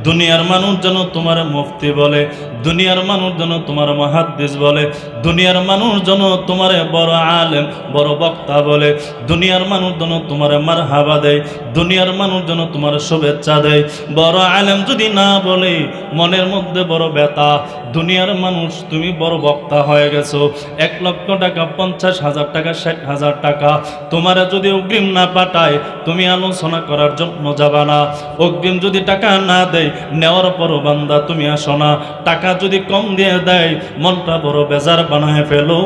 দুনিয়ার মানুষ যেন তোমার মুফতি বলে, দুনিয়ার মানুষ যেন তোমার মুহাদ্দিস বলে, দুনিয়ার মানুষ যেন তোমার বড় আলেম বড় বক্তা বলে, দুনিয়ার মানুষ যেন তোমার মারহাবা দেয়, দুনিয়ার মানুষ যেন তোমার শুভেচ্ছা দেয়। বড় আলেম যদি না বলে মনের মধ্যে বড় ব্যথা, দুনিয়ার মানুষ তুমি বড় বক্তা হয়ে গেছো, 1 লক্ষ টাকা 50,000 টাকা 60,000 টাকা তোমার যদি অগ্রিম না পাঠায় তুমি আলোচনা করার জন্য যাবা না। অগ্রিম যদি টাকা না দেয় নেওয়ার পরও বান্দা তুমি আসো না। টাকা যদি কম দিয়ে দেয় মনটা বড় বেজার বানায় ফেলো।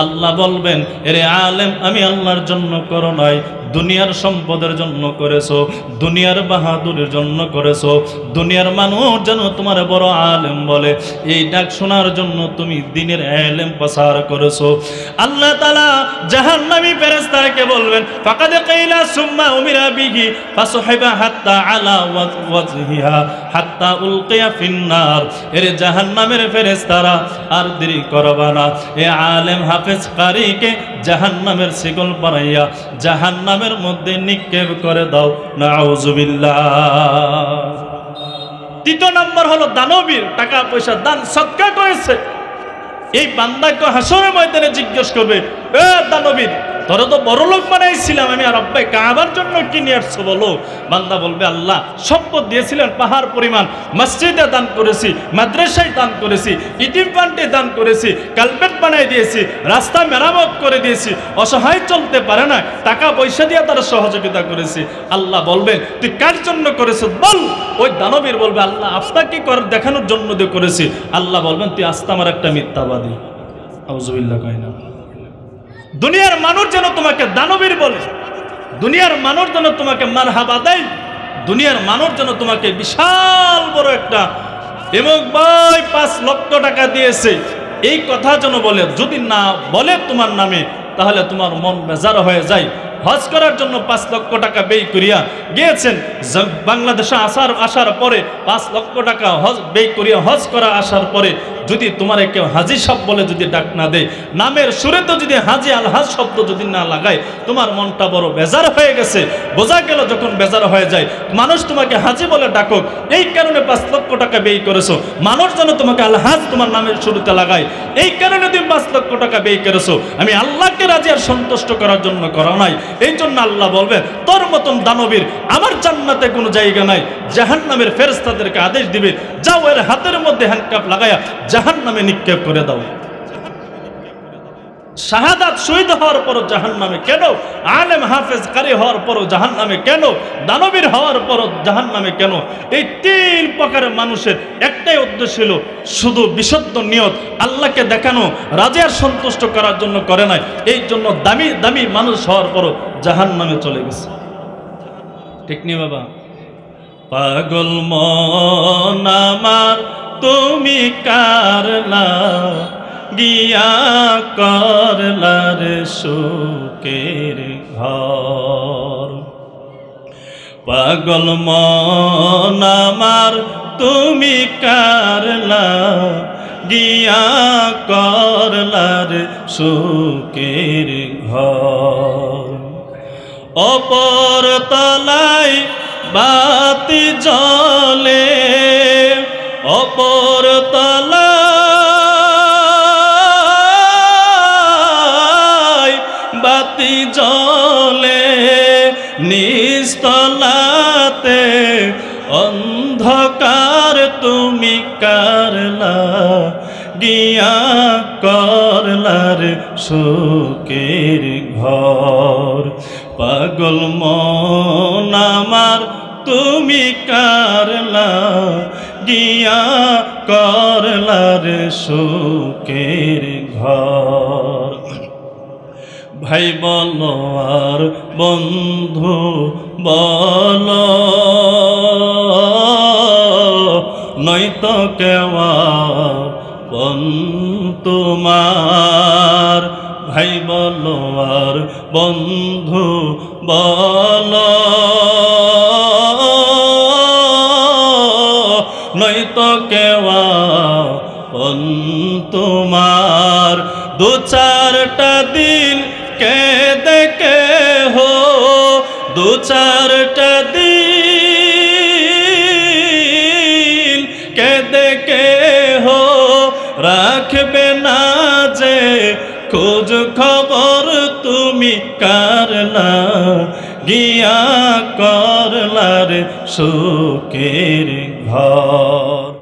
আল্লাহ বলবেন এরে আলেম আমি আল্লাহর জন্য করো নাই, দুনিয়ার সম্পদের জন্য করেছো, দুনিয়ার বাহাদুরের জন্য করেছো, দুনিয়ার মানুষ যেন তোমার বড় আলেম বলে এই ডাক শোনার জন্য তুমি দ্বীনের ইলম প্রচার করেছো। আল্লাহ তাআলা জাহান্নামী ফেরেশতাকে বলবেন ফাকাদ কাইলা সুম্মা উমিরা বিহি ফাসহিবা হাত্তা আলা ওয়াজহিহা হাত্তা উলকিয়া ফিন্নার। এর জাহান্নামের ফেরেশতারা আর দেরি করবা না, এ আলেম হাফেজ কারীকে জাহান্নামের শিকল পরাইয়া জাহান্নামের মধ্যে নিক্ষেপ করে দাও। নাউজুবিল্লাহ। 3 নম্বর হলো দানবীর টাকা পয়সা দান সদকা করেছে। এই বান্দাকে হাসরের ময়দানে জিজ্ঞেস করবে এ দানবীর তোরা তো বড় লোক বানাইছিলাম আমি, আর আব্বাই কাবার জন্য কি নিয়ে আসছো বলো? বান্দা বলবে আল্লাহ সম্পদ দিয়েছিলেন পাহাড় পরিমাণ, মসজিদে দান করেছি, মাদ্রাসায় দান করেছি, ইটিম ফান্ডে দান করেছি, কালপেট বানাই দিয়েছি, রাস্তা মেরামত করে দিয়েছি, অসহায় চলতে পারে না টাকা পয়সা দিয়ে তারা সহযোগিতা করেছি। আল্লাহ বলবেন তুই কার জন্য করেছো বল? ওই দানবীর বলবে আল্লাহ আপনাকে দেখানোর জন্য দিয়ে করেছি। আল্লাহ বলবেন তুই আস্তে আমার একটা মিথ্যাবাদী। আউযুবিল্লাহ কয় না। দুনিয়ার মানুষ যেন তোমাকে দানবীর বলে, দুনিয়ার মানুষ যেন তোমাকে মারহাবা দেয়, দুনিয়ার মানুষ যেন তোমাকে বিশাল বড় একটা এবং ভাই 5 লক্ষ টাকা দিয়েছে এই কথা যেন বলে। যদি না বলে তোমার নামে তাহলে তোমার মন বেজার হয়ে যায়। হজ করার জন্য 5 লক্ষ টাকা ব্যয় করিয়া গিয়েছেন, বাংলাদেশে আসার পরে 5 লক্ষ টাকা হজ ব্যয় করিয়া হজ করা আসার পরে যদি তোমার কেউ হাজি সাহেব বলে যদি ডাক না দেয়, নামের সুরে তো যদি হাজি আলহাজ শব্দ যদি না লাগায়, তোমার মনটা বড় বেজার হয়ে গেছে। বোঝা গেল যখন বেজার হয়ে যায় মানুষ তোমাকে হাজি বলে ডাকুক, এই কারণে 5 লক্ষ টাকা ব্যয় করেছো। মানুষ যেন তোমাকে আলহাজ তোমার নামের শুরুতে লাগায়, এই কারণে তুমি 5 লক্ষ টাকা ব্যয় করেছো। আমি আল্লাহকে রাজি আর সন্তুষ্ট করার জন্য করা নাই। এই জন্য আল্লাহ বলবেন তোর মতন দানবীর আমার জান্নাতে কোনো জায়গা নাই। জাহান্নামের ফেরেশতাদেরকে আদেশ দিবে যাও এর হাতের মধ্যে হ্যান্ডকাপ লাগায়া জাহান্নামে নিক্ষেপ করে দাও। শাহাদাত শহীদ হওয়ার পরও জাহান্নামে কেন? আলেম হাফেজ কারি হওয়ার পরও জাহান্নামে কেন? দানবীর হওয়ার পরও জাহান্নামে কেন? এই 3 প্রকারের মানুষের একটাই উদ্দেশ্য ছিল শুধু বিশুদ্ধ নিয়ত, আল্লাহকে দেখানো, রাজি আর সন্তুষ্ট করার জন্য করে নাই। এই জন্য দামি দামি মানুষ হওয়ার পরও জাহান্নামে চলে গেছে। ঠিক নি বাবা? পাগল মন আমার তুমি কারলা গিয়া করলার সুখের ঘর। পাগল মন আমার তুমি কারলা গিয়া করলার সুখের ঘর। অপর তলায় বাতি জ্বলে, অপর তলায় বাতি জ্বলে, নিস্তলাতে অন্ধকার তুমি কারলা গিয়া করলার সুখের ঘর। পাগল মন আমার তুমি কারলা গিয়া করলার সুখের ঘর। ভাই বলো আর বন্ধু বলো, নয়তো কেওয়া বন তোমার। ভাই বলো আর বন্ধু বলো, নয়তো কেওয়া বন তোমার। দু চারটা দিন কেঁদে কেহো, দু চারটা দিন কেঁদে কেহো রাখবে না যে খোঁজ খবর তুমি কারলা গিয়া করলার সুখের ঘর।